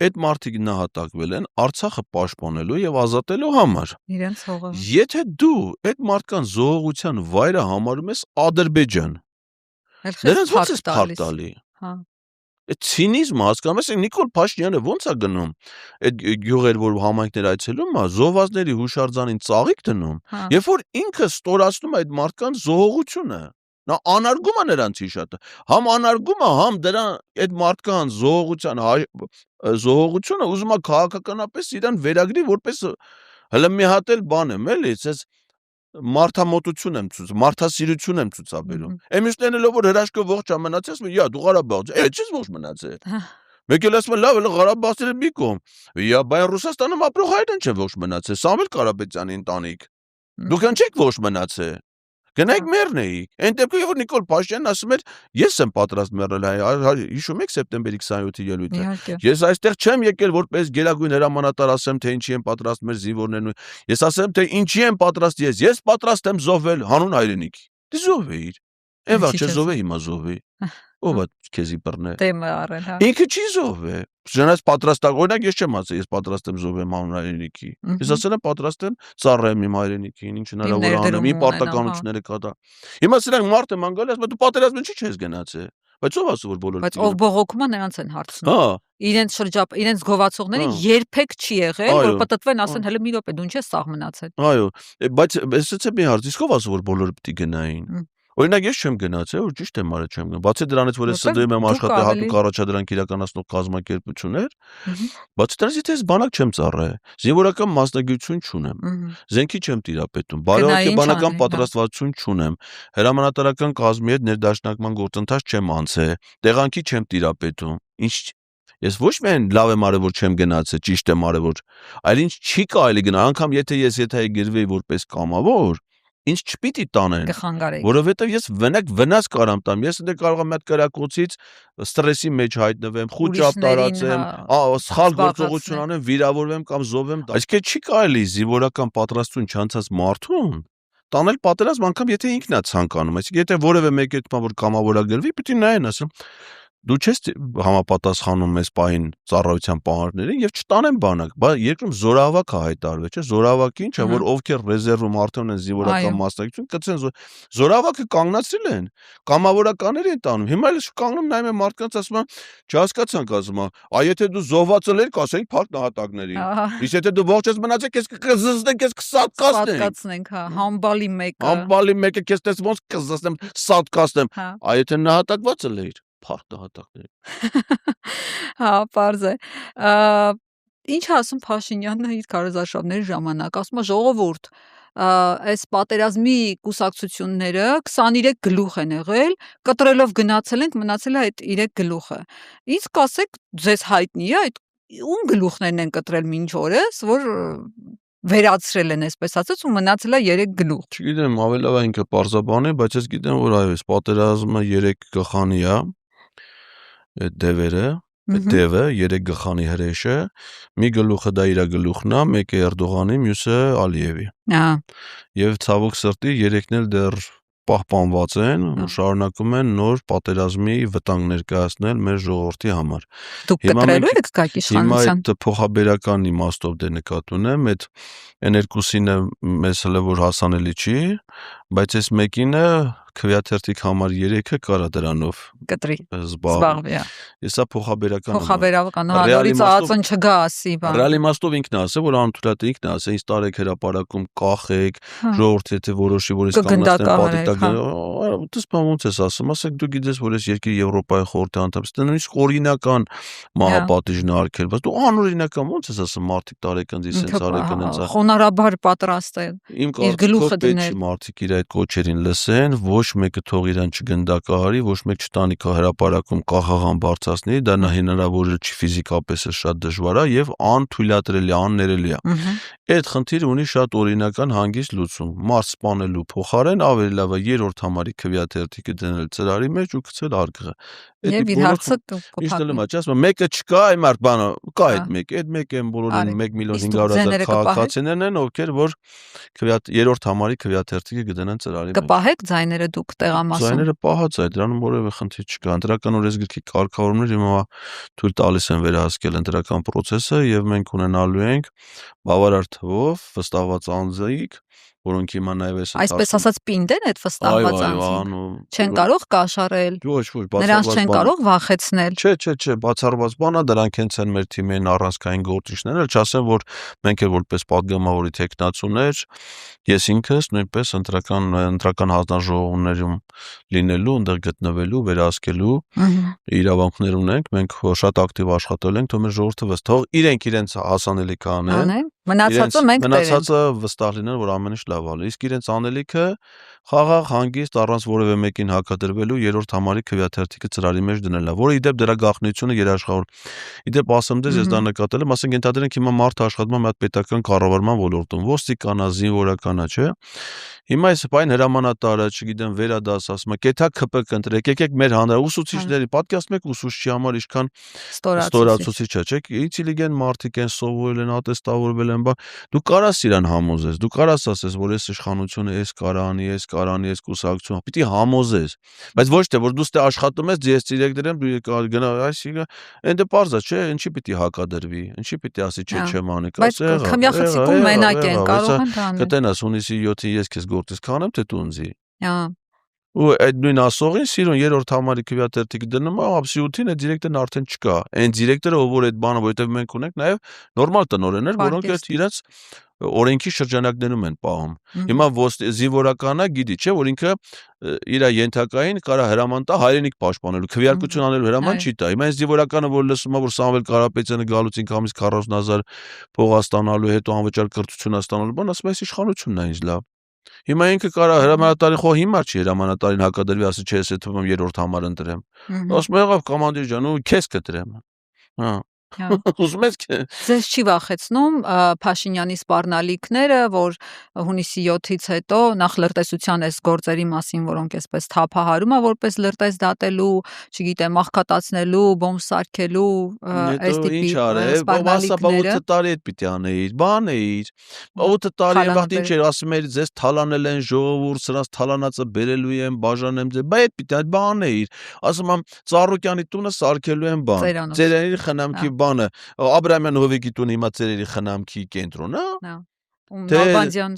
Այդ մարդիկ նահատակվել են Արցախը պաշտպանելու եւ ազատելու համար։ Իրենց հողը։ Եթե դու այդ մարդկանց զոհողության վայրը համարում ես Ադրբեջան, դրանց ո՞նց ես փառք տալի։ Հա։ Այդ ցինիզմը հասկանում ես, Նիկոլ Փաշինյանը ոնց է գնում այդ գյուղեր, որ համայնքներ այցելում է, զոհվածների հուշարձանին ծաղիկ դնում, երբ որ ինքը ստորացնում է այդ մարդկանց զոհողությունը, նա անարգում է նրանց հիշատը, համ անարգում է, համ դրա այդ մարդկանց զոհողությունը ուզում է քաղաքականապես իրան վերագրի, որպես հələ մի հատ էլ բան եմ, էլի, ասես մարդամոտություն եմ ցույց, մարդասիրություն եմ ցուցաբերում։ Էմիշներն էլ որ հրաշքով ողջ ամենացես, յա դու Ղարաբաղ, չես ողջ մնացել։ Մեկ էլ ասում են լավ, Ղարաբաղցիները մի կողմ։ Յա բայ Ռուսաստանում ապրող հայերն չեն ողջ մնացել, Սամվել Կարապետյանի ընտանիք։ Դուք չեք ողջ մնացել։ Գնայք մեռնեիք։ Այն դեպքում, երբ որ Նիկոլ Փաշինյանն ասում էր, ես եմ պատրաստ մեռնել, հիշում եք սեպտեմբերի 27-ի ելույթը։ Ես այստեղ չեմ եկել որպես գերագույն հրամանատար ասեմ, թե ինչի են պատրաստ մեր զինվորներն։ Ես ասեմ, թե ինչի են պատրաստ ես պատրաստ եմ զոհվել հանուն հայրենիքի։ Դե զոհվեիր։ Այն վաղ չզոհվե, հիմա զոհվի։ Ով է քեզի բռնե։ Դեմը առել, հա։ Ինքը չի զոհվե։ Ժնաց պատրաստ է, օրինակ ես չեմ ասել, ես պատրաստ եմ զոհվեմ հանուն հայրենիքի։ Ես ասել եմ պատրաստ եմ ծառայեմ իմ հայրենիքին, ինչ հնարավոր անեմ, իմ պարտականությունները կատարեմ։ Հիմա սրանք մարդը մանգալի ասում է, դու պատերազմին չի չես գնացել։ Բայց ով ասում որ բոլորը։ Բայց ով բողոքում է նրանց են հարցնում։ Հա։ Իրենց գովացողների երբեք չի եղել, որ պատտվեն ասեն, հələ մի րոպե, դու ինչ ես սաղ մնացել։ Այո, բայց էսից է մի հարց, իսկ ով ասում որ բոլորը պիտի գնային։ Օրինակ ես չեմ գնացել, որ ճիշտ եմ արել չեմ գնա։ Բացի դրանից, որ ես սդրում եմ աշխատել հատուկ առաջադրանք իրականացնող կազմակերպություններ, բացի դրանից եթե ես բանակ չեմ ծառայել, զինվորական մասնագիտություն չունեմ, զենքի չեմ տիրապետում, բարոյական բանական պատրաստվածություն չունեմ, հրամանատարական կազմի հետ ներդաշնակման գործընթաց չեմ անցել, տեղանքի չեմ տիրապետում։ Ինչ ես ոչ միայն լավ եմ արել, որ չեմ գնացել, ճիշտ եմ արել, այլ ինչ չի կարելի գնալ, անգամ եթե ես գրվեի որպես կամավոր, ինչ չպիտի տանեն, որովհետև ես վնաս կարամ տամ, ես դե կարող եմ այդ կրակոցից ստրեսի մեջ հայտնվեմ, խուճապ տարածեմ, սխալ գործողություն անեմ, վիրավորվեմ կամ զոհվեմ, այսինքն չի կարելի զինվորական պատրաստություն չանցած մարդուն տանել պատերազմ, անգամ եթե ինքն է ցանկանում, այսինքն եթե որևէ մեկը որ կամավորագրվի, պիտի նայեն, ասեմ դու չես համապատասխանում այս պահին ծառայության պահանջներին եւ չտանեն բանակ, բայց երկրում զորավակ է հայտարարվել, չէ՞, զորավակի ինչա, որ ովքեր ռեզերվում արդեն են զինվորական մասնակցություն, կցեն զորավակը կանգնացրել են, կամավորականներ են տանում, հիմա էլ կանգնում նայում են մարդկանց ասում են, չհասկացանք ասում, եթե դու զոհվածել ես, կասենք փառք նահատակներին, իսկ եթե դու ողջ ես մնացել, քեզ կզզնենք, քեզ կսատկացնենք, հա, համբալի մեկը քեզ տես ոնց կզզնեմ, սատկացնեմ, եթե նահատակված ես փառք նահատակների։ Հա, պարզ է։ Ինչ ասում Փաշինյանը իր քարոզարշավների ժամանակ, ասում է ժողովուրդ, այս պատերազմի կուսակցությունները 23 գլուխ են եղել, կտրելով գնացել ենք, մնացել է այդ 3 գլուխը։ Իսկ ասեք, ձեզ հայտնի է այդ ում գլուխներն են կտրել մինչ օրս, որ վերացրել են, այսպես ասած, ու մնացել է 3 գլուխ։ Չգիտեմ, ավելի լավ է ինքը պարզաբանի, բայց ես գիտեմ, որ այո, այս պատերազմը 3 գլխանի է։ Այդ դևերը, դևը 3 գլխանի հրեշը, մի գլուխը դա իր գլուխն է, մեկը Էրդողանի, մյուսը Ալիևի։ Ահա։ Եվ ցավոք սրտի 3-ն էլ դեռ պահպանված են ու շարունակում են նոր պատերազմի վտանգ ներկայացնել մեր ժողովրդի համար։ Դուք կտրելու եք կայք իշխանության։ Հիմա այդ փոխաբերական իմաստով դե նկատի ունեմ, այդ N2-ը մեզ հələ որ հասանելի չի, բայց այս մեկինը քվեաթերթիկ համար 3-ը կարա դրանով կտրի զբաղվի։ Եսա փոխաբերական փոխաբերական նորից ածն չգա ասի բան։ Ռեալ իմաստով ինքն է ասել, որ անընդհատ ինքն է ասել, ինձ տարեք հրապարակում կախեք, ժողովուրդը եթե որոշի, որ ես կանացնեմ պատիտակ, դες բան ոնց ես ասում, ասեք դու գիտես, որ ես երկրի Եվրոպայի խորհրդի անդամ եմ, նույնիսկ օրինական մահապատիժն արկել, բայց դու անօրինական ոնց ես ասում, մարդիկ տարեկանձի սենց արեկան են խոնարհաբար պատրաստել։ Իր գլուխը դնել։ Մարդիկ իր այդ կոչերին լսեն, ոչ մեկը թող իրան չգնդակահարի, ոչ մեկ չտանի հրապարակում կախաղան բարձրացնի, դա հնարավոր չի ֆիզիկապես շատ դժվար է եւ անթույլատրելի, աններելի է։ Այդ խնդիրը ունի շատ օրինական հանգիստ լուծում։ Մարդ սպանելու փոխարեն ավելի լավ է երրորդ համարի քվեաթերթիկը դնել ծրարի մեջ ու գցել արկղը։ Եվ իր հարցը կփակի։ Մեկը չկա, այ մարդ բանը կա այդ մեկը են բոլորին 1.5 միլիոն քաղաքացիներն են, ովքեր որ երրորդ համարի քվեաթերթիկը կդնեն ծրարի մեջ։ Կպահեք ձայները դուք տեղամասում։ Ձայները պահած է, դրանում որևէ խնդիր չկա։ Ընտրական օրենսգրքի կարգավորումներ հիմա թույլ տալիս են վերահսկել ընտրական process-ը եւ մենք ունենալու ենք բավարար թվով վստահված անձիկ, որոնք հիմա նաև այսպես ասած պինդ են այդ վստահված անձինք։ Չեն կարող կաշառել։ Ոչ, նրանց չեն կարող վախեցնել։ Չէ, բացառված բան է, դրանք հենց են մեր թիմին առանցքային գործիչները, չասեմ, որ մենք էլ որպես падգամավորի տեխնացուներ, ես ինքս նույնպես ընտրական հանձնաժողովներում լինելու, այնտեղ գտնվելու, վերահսկելու իրավունքներ ունենք, մենք շատ ակտիվ աշխատել ենք, թող մեր ժողովուրդը թող իրենց հասանելիքը անեն։ Մնացածը մենք մնացածը վստահ լինեն, որ ամեն ինչ լավ է։ Իսկ իրենց անելիքը խաղաղ հանգիստ առանց որևէ մեկին հակադրվելու երրորդ համարի քվեաթերթիկը ծրարի մեջ դնելն է, որը իդեպ դրա գաղտնիությունը երաշխավոր։ Իդեպ ասեմ դες ես դա նկատել եմ, ասենք ենթադրենք հիմա մարդը աշխատում է մի հատ պետական կառավարման ոլորտում, ոստիկանա, զինվորականա, չէ։ Հիմա այս բան հրամանատարը, չգիտեմ, վերադաս ասում է, կեթա ԿՊԿ ընտրեք, եկեք մեր հանրային ուսուցիչների, պատկերացնում եք ուսուցչի համար ինչքան ստորացուցիչ է, չէ՞։ Ինտելիգենտ մարդիկ են, սովորել են, ատեստավորվել են, բա դու կարաս իրան համոզես, դու կարաս ասես, որ այս իշխանությունը էս կարանի, այս կուսակցությունը, պիտի համոզես։ Բայց ոչ թե որ դու ստե աշխատում ես, ես դիրեկտոր եմ, դու գնա, այսինքն այնտե պարզ է, չէ, ինչի պիտի հակադրվի, ինչի պիտի ասի չէ, չեմ անի, բայց քմյախցիկում մենակ են, կարող են դա անել։ Կտենաս հունիսի 7-ին ես քեզ գործից կանեմ, թե դու ընձի։ Ու այդ նույն ասողին սիրուն երրորդ համարի քվեաթերթիկ դնում է, ապսի 8-ին այդ դիրեկտորն արդեն չկա։ Այն դիրեկտորը, ով այդ բանը, որովհետև մենք ունենք նաև նորմալ տնօրեններ, որոնք այդ իրաց օրենքի շրջանակներում են պահում։ Հիմա զինվորականը գիտի, չէ, որ ինքը իր ենթակային կարա հրաման տա հայրենիք պաշտպանելու, քվեարկություն անելու հրաման չի տա։ Հիմա այս զինվորականը, որ լսում է, որ Սամվել Կարապետյանը գալուց 5 ամիս 40,000 փող ստանալու, հետո անվճար կրթություն ստանալու, բան ասում է, այս իշխանությունն է ինձ լավ։ Հիմա ինքը կարա հրամանատարին խո հիմար չի հրամանատարին հակադրվի, ասի չէ, ես թվում երրորդ համար ընտրեմ։ Ասում եղավ կոմանդիր ջան, ու քեզ կտրեմ։ Ուզում ես Ձեզ չի վախեցնում Փաշինյանի սպառնալիքները, որ հունիսի 7-ից հետո նախ լրտեսության այս գործերի մասին, որոնք այսպես թափահարում է, որպես լրտես դատելու, չգիտեմ, աղքատացնելու, բոմբ սարքելու այս տիպի սպառնալիքները։ 8 տարի այդ պիտի անեիր, բան էիր։ 8 տարի վաղ ինչ էր, ասում էր, ձեզ թալանել են ժողովուրդ, սրանց թալանածը բերելու են, բաժանեմ ձեզ, բայց այդ պիտի այդ բան էիր։ Ասում եմ, Ծառուկյանի տունը սարքելու են բան։ Ծերերի խնամքի բանը Աբրահամյան Հովիկի տունը հիմա ծերերի խնամքի կենտրոնը, թե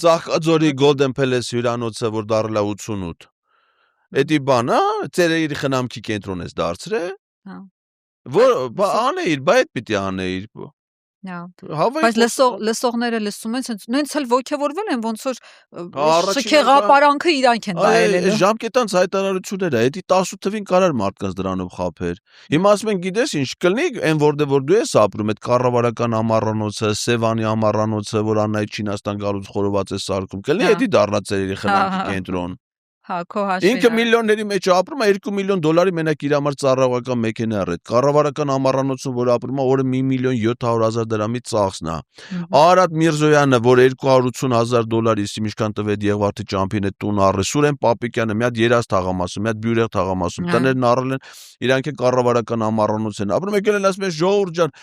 Ծաղկաձորի Golden Palace հյուրանոցը, որ դառել է 88, էդի բանը ծերերի խնամքի կենտրոն ես դարձրել, որ անեիր, բայց այդ պիտի անեիր։ Բայց լսողները լսում են, նույնց էլ ոգևորվել են, ոնց որ շքեղապարանքը իրանք են վայելել։ Ժամկետանց հայտարարությունները, էդի 10 թվին կարար մարդկանց դրանով խաբեր։ Հիմա ասում են, գիտես ինչ կլինի, այն որ դու ես ապրում, այդ կառավարական ամառանոցը, Սևանի ամառանոցը, որ Աննայի Չինաստան գալուց խորոված է սարքում, կլինի էդի դառնա ծերերի խնամքի կենտրոն։ Ինքը միլիոնների մեջ ապրում է, $2 միլիոն մենակ իր համար ծառայողական մեքենա առ այդ կառավարական ամառանոցում, որ ապրում է, օրը $1,700,000 դրամի ծախսն է։ Արադ Միրզոյանը, որ $280,000 իսի ինչքան տվեց Եղվարդի ճամփին այդ տուն առը, Սուրեն Պապիկյանը մի հատ երազ թաղամասում, մի հատ բյուրեղ թաղամասում, տներն առել են, իրանք է կառավարական ամառանոց են ապրում, եկել են ասում են ժողովուրդ ջան,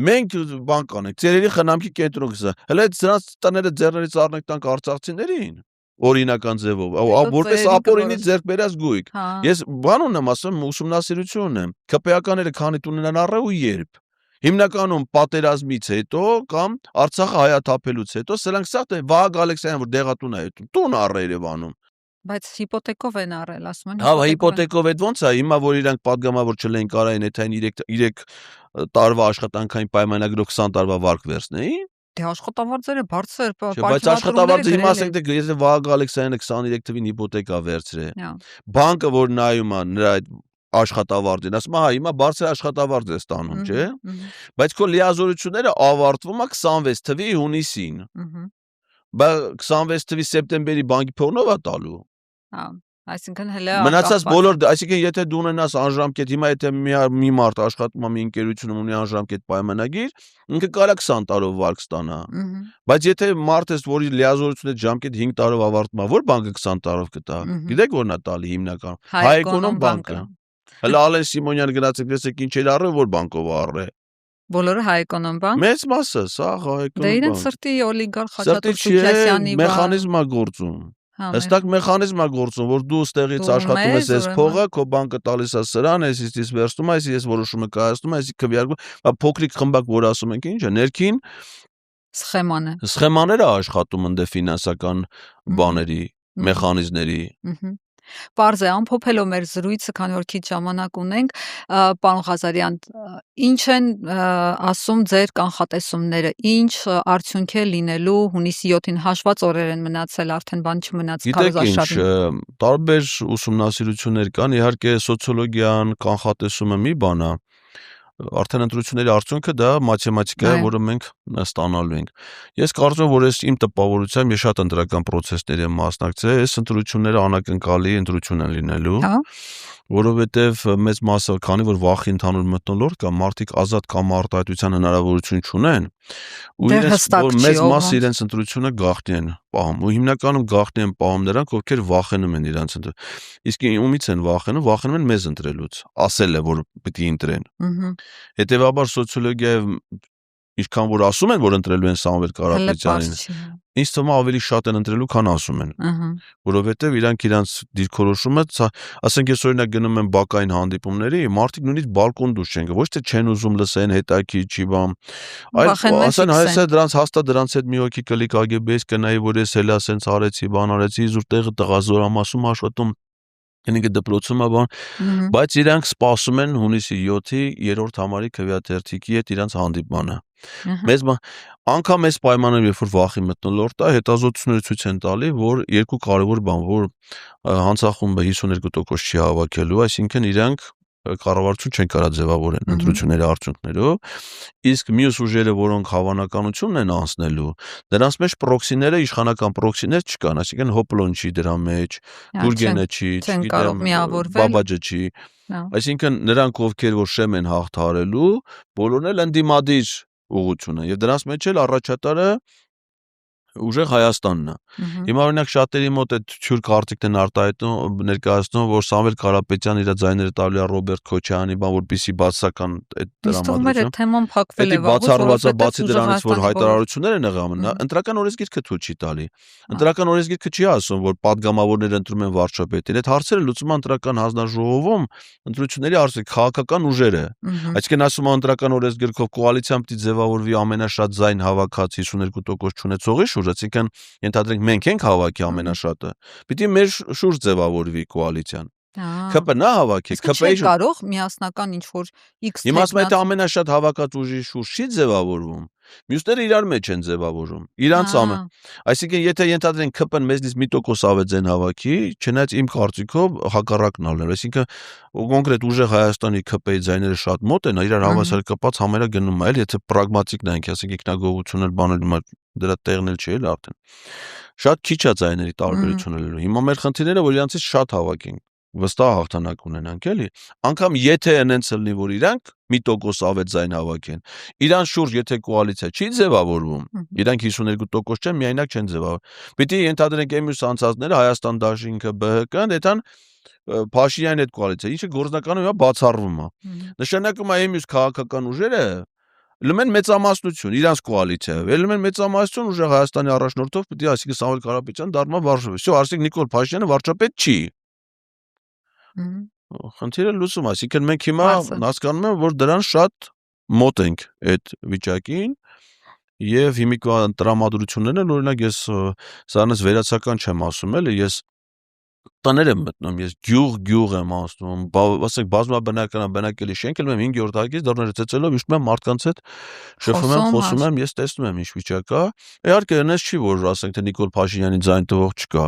մենք բան կանենք, ծերերի խնամքի կենտրոն գսա։ Հələ սրանց տները ձեռներից առնենք տանք արցախցիներին։ Օրինական ձևով, որպես ապօրինի ձեռք բերած գույք։ Ես բան ունեմ ասում, ուսումնասիրություն ունեմ, ԿՊԱ-ները քանի տուն ունեն առել ու երբ։ հիմնականում պատերազմից հետո կամ Արցախը հայաթափելուց հետո սրանք սա թե Վահագ Ալեքսանյանը որ դեղատուն է տուն առ Երևանում Բայց հիպոթեկով են առել, ասում են հա հիպոթեկով այդ ոնց է հիմա որ իրանք падգամավոր չլեն կարային եթե այն 3 տարվա աշխատանքային պայմանագրով 20 տարվա վարկ վերցնեին Դե աշխատավարձերը բարձր բայց աշխատավարձը հիմա ասենք թե եթե Վահագ Ալեքսանյանը 23 թվին հիպոթեկա վերցրե բանկը որ նայում է նրա այդ աշխատավարձին ասում հա հիմա բարձր աշխատավարձ է ստանում չէ բայց քո լիազորությունները ավարտվում է 26 թվի հունիսին բա 26 թվի սեպտեմբերի բանկի փողնով է տալու հա այսինքն հələ մնացած բոլոր այսինքն եթե դու ունենաս անժամկետ հիմա եթե մի մարդ աշխատում է մի ընկերությունում ունի անժամկետ պայմանագիր ինքը կարա 20 տարով վարկ ստանա բայց եթե մարդ ես որի լիազորությունը ժամկետ 5 տարով ավարտում է որ բանկը 20 տարով կտա գիտեք որն է տալի հիմնական Հայ-Էկոնոմ բանկը հələ Ալեն Սիմոնյանը գնացեք տեսեք ինչ էր առել որ բանկով առե բոլորը Հայ-Էկոնոմ բանկ մեծ մասը սա Հայ-Էկոնոմ դե իրեն սրտի օլիգարխ Խաչատուր Սուքիասյանի մեխանիզմ է գործում Հստակ մեխանիզմ է գործում, որ դու ստեղից աշխատում ես այս փողը, քո բանկը տալիս է սրան, այսից վերցնում ես, ես որոշումը կայացնում, այսի քվեարկում, փոքրիկ խմբակ որ ասում ենք, ինչ է, ներքին սխեմաները աշխատում ընդ ֆինանսական բաների, մեխանիզմների Պարզ է, ամփոփելով մեր զրույցը, քանի որ քիչ ժամանակ ունենք, պարոն Ղազարյան, ինչ են ասում ձեր կանխատեսումները, ինչ արդյունք է լինելու հունիսի 7-ին հաշված օրեր են մնացել, արդեն բան չմնաց քարոզարշավին։ Գիտեք ինչ, տարբեր ուսումնասիրություններ կան, իհարկե սոցիոլոգիան կանխատեսումը մի բան է, արդեն ընտրությունների արդյունքը դա մաթեմատիկա է, որը մենք ստանալու ենք։ Ես կարծում եմ, որ ես իմ տպավորությամբ ես շատ ընտրական process-ների եմ մասնակցել, այս ընտրությունները անակնկալի ընտրություն են լինելու։ Որովհետև մեծ մասը, քանի որ վախի ընդհանուր մթնոլորտ կա, մարդիկ ազատ կամ արտահայտության հնարավորություն չունեն, ու իրենց որ մեծ մասը իրենց ընտրությունը գաղտնի են պահում, ու հիմնականում գաղտնի են պահում նրանք, ովքեր վախենում են իրենց Իսկ ումից են վախենում են մեզ ընտրելուց, ասել է, որ պիտի ընտրեն։ Հետևաբար սոցիոլոգիայով ինչքան որ ասում են, որ ընտրելու են Սամվել Կարապետյանին, ինձ թվում է ավելի շատ են ընտրելու, քան ասում են։ Որովհետև իրանք իրանց դիրքորոշումը, ասենք ես օրինակ գնում եմ բակային հանդիպումների, մարդիկ նույնիսկ բալկոն դուրս չեն գա, ոչ թե չեն ուզում լսեն հետաքրքիր, բան, այլ ասեն հայսա դրանց հաստատ դրանց հետ մի հոգի կլի KGB-ից կնայի, որ ես հելա սենց արեցի, բան արեցի, զուր տեղը տղազորամասում աշխատում Ինքը դպրոցում է բան, բայց իրանք սպասում են հունիսի 7-ի 3-րդ համարի քվեաթերթիկի հետ իրանք հանդիպմանը։ Մեզ անգամ այս պայմաններում, երբ որ վախի մթնոլորտ է, հետազոտությունները ցույց են տալի, որ երկու կարևոր բան, որ հանցախումբը 52% չի հավաքելու, այսինքն իրանք կառավարություն չեն կարա ձևավորեն ընտրությունների արդյունքներով, իսկ մյուս ուժերը, որոնք հավանականությունն են անցնելու, դրանց մեջ պրոքսիները, իշխանական պրոքսիներ չկան, այսինքն Հոպլոն չի դրա մեջ, Գուրգենը չի, չգիտեմ, Բաբաջը չի, այսինքն նրանք ովքեր որ շեմ են հաղթահարելու, բոլորն էլ ընդդիմադիր ուղղություն են, եւ դրանց մեջ էլ առաջատարը ուժեղ Հայաստանն է։ Հիմա օրինակ շատերի մոտ այդ թյուր կարծիքն արտահայտում ներկայացնում, որ Սամվել Կարապետյան իր ձայները տալու է Ռոբերտ Քոչարյանի, բան որպեսի բացական այդ դրամատուրգիա։ Իսկ թեման փակվել է, բացառված բացի դրանից, որ հայտարարություններ են եղել, ընտրական օրենսգիրքը թույլ չի տալի։ Ընտրական օրենսգիրքը չի ասում, որ падգամավորները ընտրում են վարչապետին։ Այդ հարցերը լուծում է ընտրական հանձնաժողովում, ընտրությունների արդյունք քաղաքական ուժերը։ Այսինքն ասում է ընտրական օրենսգիրքով կոալիցիան պիտի ձևավորվի ամենաշատ ձայն հավաքած 52% չունեցողի շուրջ, այսինքն ենթադրենք մենք ենք հավաքի ամենաշատը, պիտի մեր շուրջ ձևավորվի կոալիցիան։ ԿՊ-նա հավաքի, ԿՊ-ի կարող միասնական ինչ որ X Հիմա ասում եմ, թե ամենաշատ հավաքած ուժի շուրջ չի ձևավորվում, մյուսները իրար մեջ են ձևավորում, իրանց այսինքն եթե ենթադրենք ԿՊ-ն մեզնից 1% ավետ ձեն հավաքի, չնայած իմ կարծիքով հակառակն ալներ, այսինքն կոնկրետ ուժեղ Հայաստանի ԿՊ-ի ձայները շատ մոտ են, իրար հավասար կապած համարը գնում է, եթե պրագմատիկ նայենք, ասենք ինքնագողությունն էլ բանել դրա տեղն էլ չի էլ արդեն։ Շատ քիչ է ձայների տարբերությունը լինելու։ Հիմա մեր խնդիրները որ իրանցից շատ հավաքենք, վստահ հաղթանակ ունենանք էլի։ Անկամ եթե այնց լինի, որ իրանք 1% ավետ ձայն հավաքեն, իրանց շուրջ եթե կոալիցիա չի ձևավորվում, իրանք 52% չեն, միայնակ չեն ձևավորվում։ Պիտի ենթադրենք մյուս անցածները Հայաստան Դաշինքը, ԲՀԿ-ն, այդան Փաշինյանի հետ կոալիցիա, ինչը գործնականում է բացառվում է։ Նշանակում է մյուս քաղաքական ուժերը Լմեն մեծամասնություն, իրանց կոալիցիայով, լմեն մեծամասնություն ուժեղ Հայաստանի առաջնորդով պիտի այսինքն Սամվել Կարապետյան դառնա վարչապետ։ Всё, այսինքն Նիկոլ Փաշինյանը վարչապետ չի։ Խնդիրը լուծում, այսինքն մենք հիմա հասկանում ենք, որ դրան շատ մոտ ենք այդ վիճակին եւ հիմիկվա տրամադրություններն օրինակ ես սրանից վերացական չեմ ասում էլի ես տներ եմ մտնում ես գյուղ եմ ասում ասենք բազմաբնակելի շենք եմ 5-րդ հարկից դռները ծեծելով իշխում եմ մարդկանց հետ շփվում եմ խոսում եմ ես տեսնում եմ ինչ վիճակ է իհարկե այնպես չի որ ասենք թե Նիկոլ Փաշինյանի ձայն տվող չկա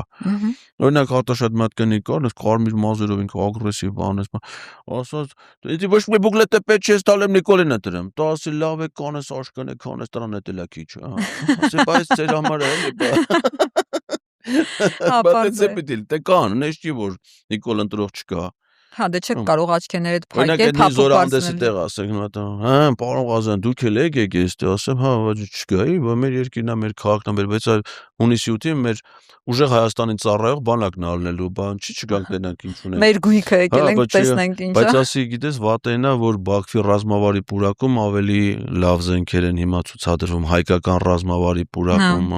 օրինակ Արտաշատ Մատկանի կար կարմիր մազերով ինքը ագրեսիվ բան ասած դի ոչ մի բուկլետը պետք չէ ստալեմ Նիկոլին դրեմ դա ասի լավ է կանես աշկանը կանես տրան էտելա քիչ ասի բայց ծեր համար էլի Բայց է պիտիլ, թե կան, նես չի, որ Նիկոլ ընտրող չկա։ Հա, դե չեք կարող աչքեներդ փակել, փափուկ պարզնել։ Տեղ ասենք, պարոն Ղազարյան, դուք էլ եք էստեղ, ասեմ, հա, չկայի, որ մեր երկիրն է, մեր քաղաքն է, բայց հունիսի 8-ին մեր ուժեղ Հայաստանին ծառայող բանակն ալնելու, բան չի չգանք տենանք ինչ ունենք։ Մեր գույքը եկել ենք տեսնենք ինչ է։ Բայց ասի, գիտես, վատենա, որ Բաքվի ռազմավարի պուրակում ավելի լավ զենքեր են հիմա ցուցադրվում, հայկական ռազմավարի պուրակում։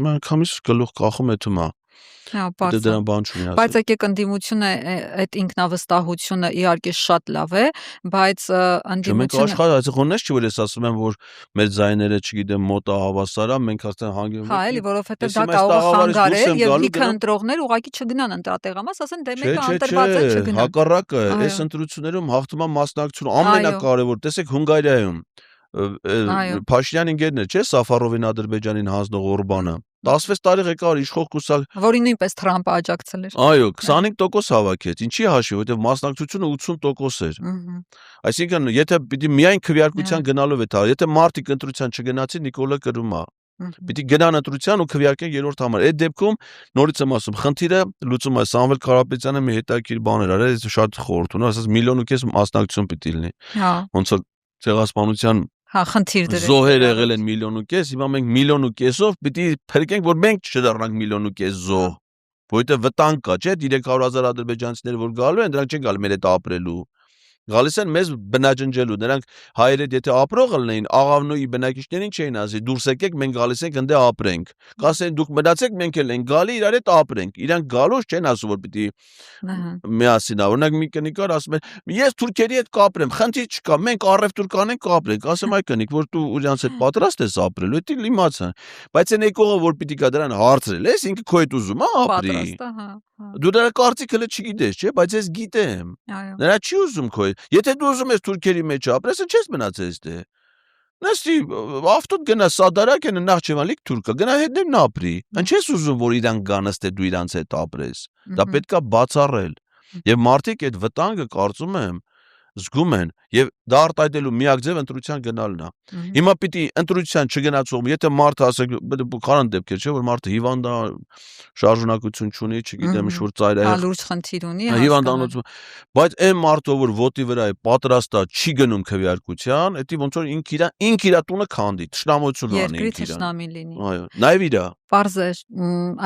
Մենք համիս գլուխ կախում է թումա։ Դե դրան բան չունի ասել։ Բայց եկեք ընդդիմությունը այդ ինքնավստահությունը իհարկե շատ լավ է, բայց ընդդիմությունը Մենք աշխարհայցողնես չի որ ես ասում եմ որ մեր ձայները չգիտեմ մոտա հավասար է, մենք արդեն հանգում ենք։ Հա, էլի, որովհետեւ դա կարող է խանգարել եւ լիքը ընտրողներ ուղղակի չգնան ընտրատեղամաս, ասեն դե մեկը ընտրված է չգնա։ Հակառակը, այս ընտրություններում հաղթում է մասնակցությունը ամենակարևոր, տեսեք Հունգարիայում Փաշինյանի ընկերն է, չէ՞, Սաֆարովին Ադրբեջանին հանձնող Օրբանը 16 տարի ղեկավար իշխող կուսակ, որին նույնպես Թրամփը աջակցել էր։ Այո, 25% հավաքեց։ Ինչի հաշվի, որովհետև մասնակցությունը 80% էր։ Այսինքն, եթե պիտի միայն քվեարկության գնալով է թա, եթե մարդիկ ընտրության չգնացին, Նիկոլը կրում է։ Պիտի գնան ընտրության ու քվեարկեն երրորդ համար։ Այդ դեպքում նորից եմ ասում, խնդիրը լուծում է Սամվել Կարապետյանը մի հետաքրքիր բաներ արել, ես շատ խորհուրդ ունեմ, ասած 1.5 միլիոն մասնակցություն պիտի լինի։ Հա։ Ոնց որ ցեղասպանության Հա, խնդիր դրել։ Զոհեր եղել են 1.5 միլիոն, հիմա մենք 1.5 միլիոնով պիտի փրկենք, որ մենք չդառնանք 1.5 միլիոն զոհ։ Որովհետև վտանգ կա, չէ՞, 300,000 ադրբեջանցիներ որ գալու են, դրանք չեն գալու մեր հետ ապրելու։ Գալիս են մեզ բնաջնջելու, նրանք հայերը եթե ապրողը լինեին, Աղավնոյի բնակիչներին չէին ասի, դուրս եկեք, մենք գալիս ենք ընդ ապրենք։ Կասեն դուք մնացեք, մենք էլ ենք գալի իրար հետ ապրենք։ Իրանք գալուց չեն ասում որ պիտի միասին օրինակ մի կնիկ կար ասում է ես թուրքերի հետ կապրեմ, խնդիր չկա, մենք առևտուր կանենք կապրենք։ Ասեմ այ կնիկ, որ դու իրանց հետ պատրաստ ես ապրելու, դա իմացա։ Բայց այն եկողը որ պիտի գա դրան հարցրել ես, ինքը քո հետ ուզում է ապրի։ Դու դրա կարծիքը չգիտես, չէ՞, բայց ես գիտեմ։ Նրա չի ուզում քո հետ։ Եթե դու ուզում ես թուրքերի մեջ ապրես, չես մնացես դե։ Նստի ավտոդ գնա Սադարակենը Նախճեվանիկ թուրքա, գնա հետներն ապրի։ Ինչ ես ուզում որ իրանք գան ըստե դու իրանց հետ ապրես։ Դա պետքա բացառել։ Եվ մարդիկ այդ վտանգը կարծում եմ զգում են եւ դա արտահայտելու միակ ձև ընտրության գնալն է։ Հիմա պիտի ընտրության չգնացող, եթե մարդը ասեք, քան դեպքեր չէ, որ մարդը հիվանդ է, շարժունակություն չունի, չգիտեմ, ինչ որ ծայրահեղ լուրջ խնդիր ունի, հիվանդանոցում, բայց այն մարդը, որ ոտի վրա է պատրաստ է, չի գնում քվեարկության, դա ոնց որ ինք իր տունը քանդի, թշնամություն անի ինք իր։ Երկրի թշնամի լինի։ Այո, նայվ իրա։ Պարզ է,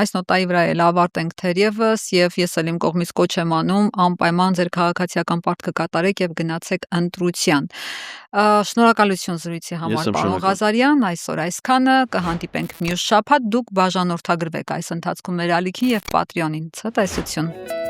այս նոտայի վրա էլ ավարտենք թերևս եւ ես էլ իմ կողմից կոչ եմ անում անպայման ձեր քաղաքացիական պարտքը կատարեք եւ գնացեք ընտրության։ Շնորհակալություն զրույցի համար, պարոն Ղազարյան, այսօր այսքանը, կհանդիպենք մյուս շաբաթ, դուք բաժանորդագրվեք այս ընթացքում մեր ալիքին եւ Patreon-ին։ Ցտեսություն։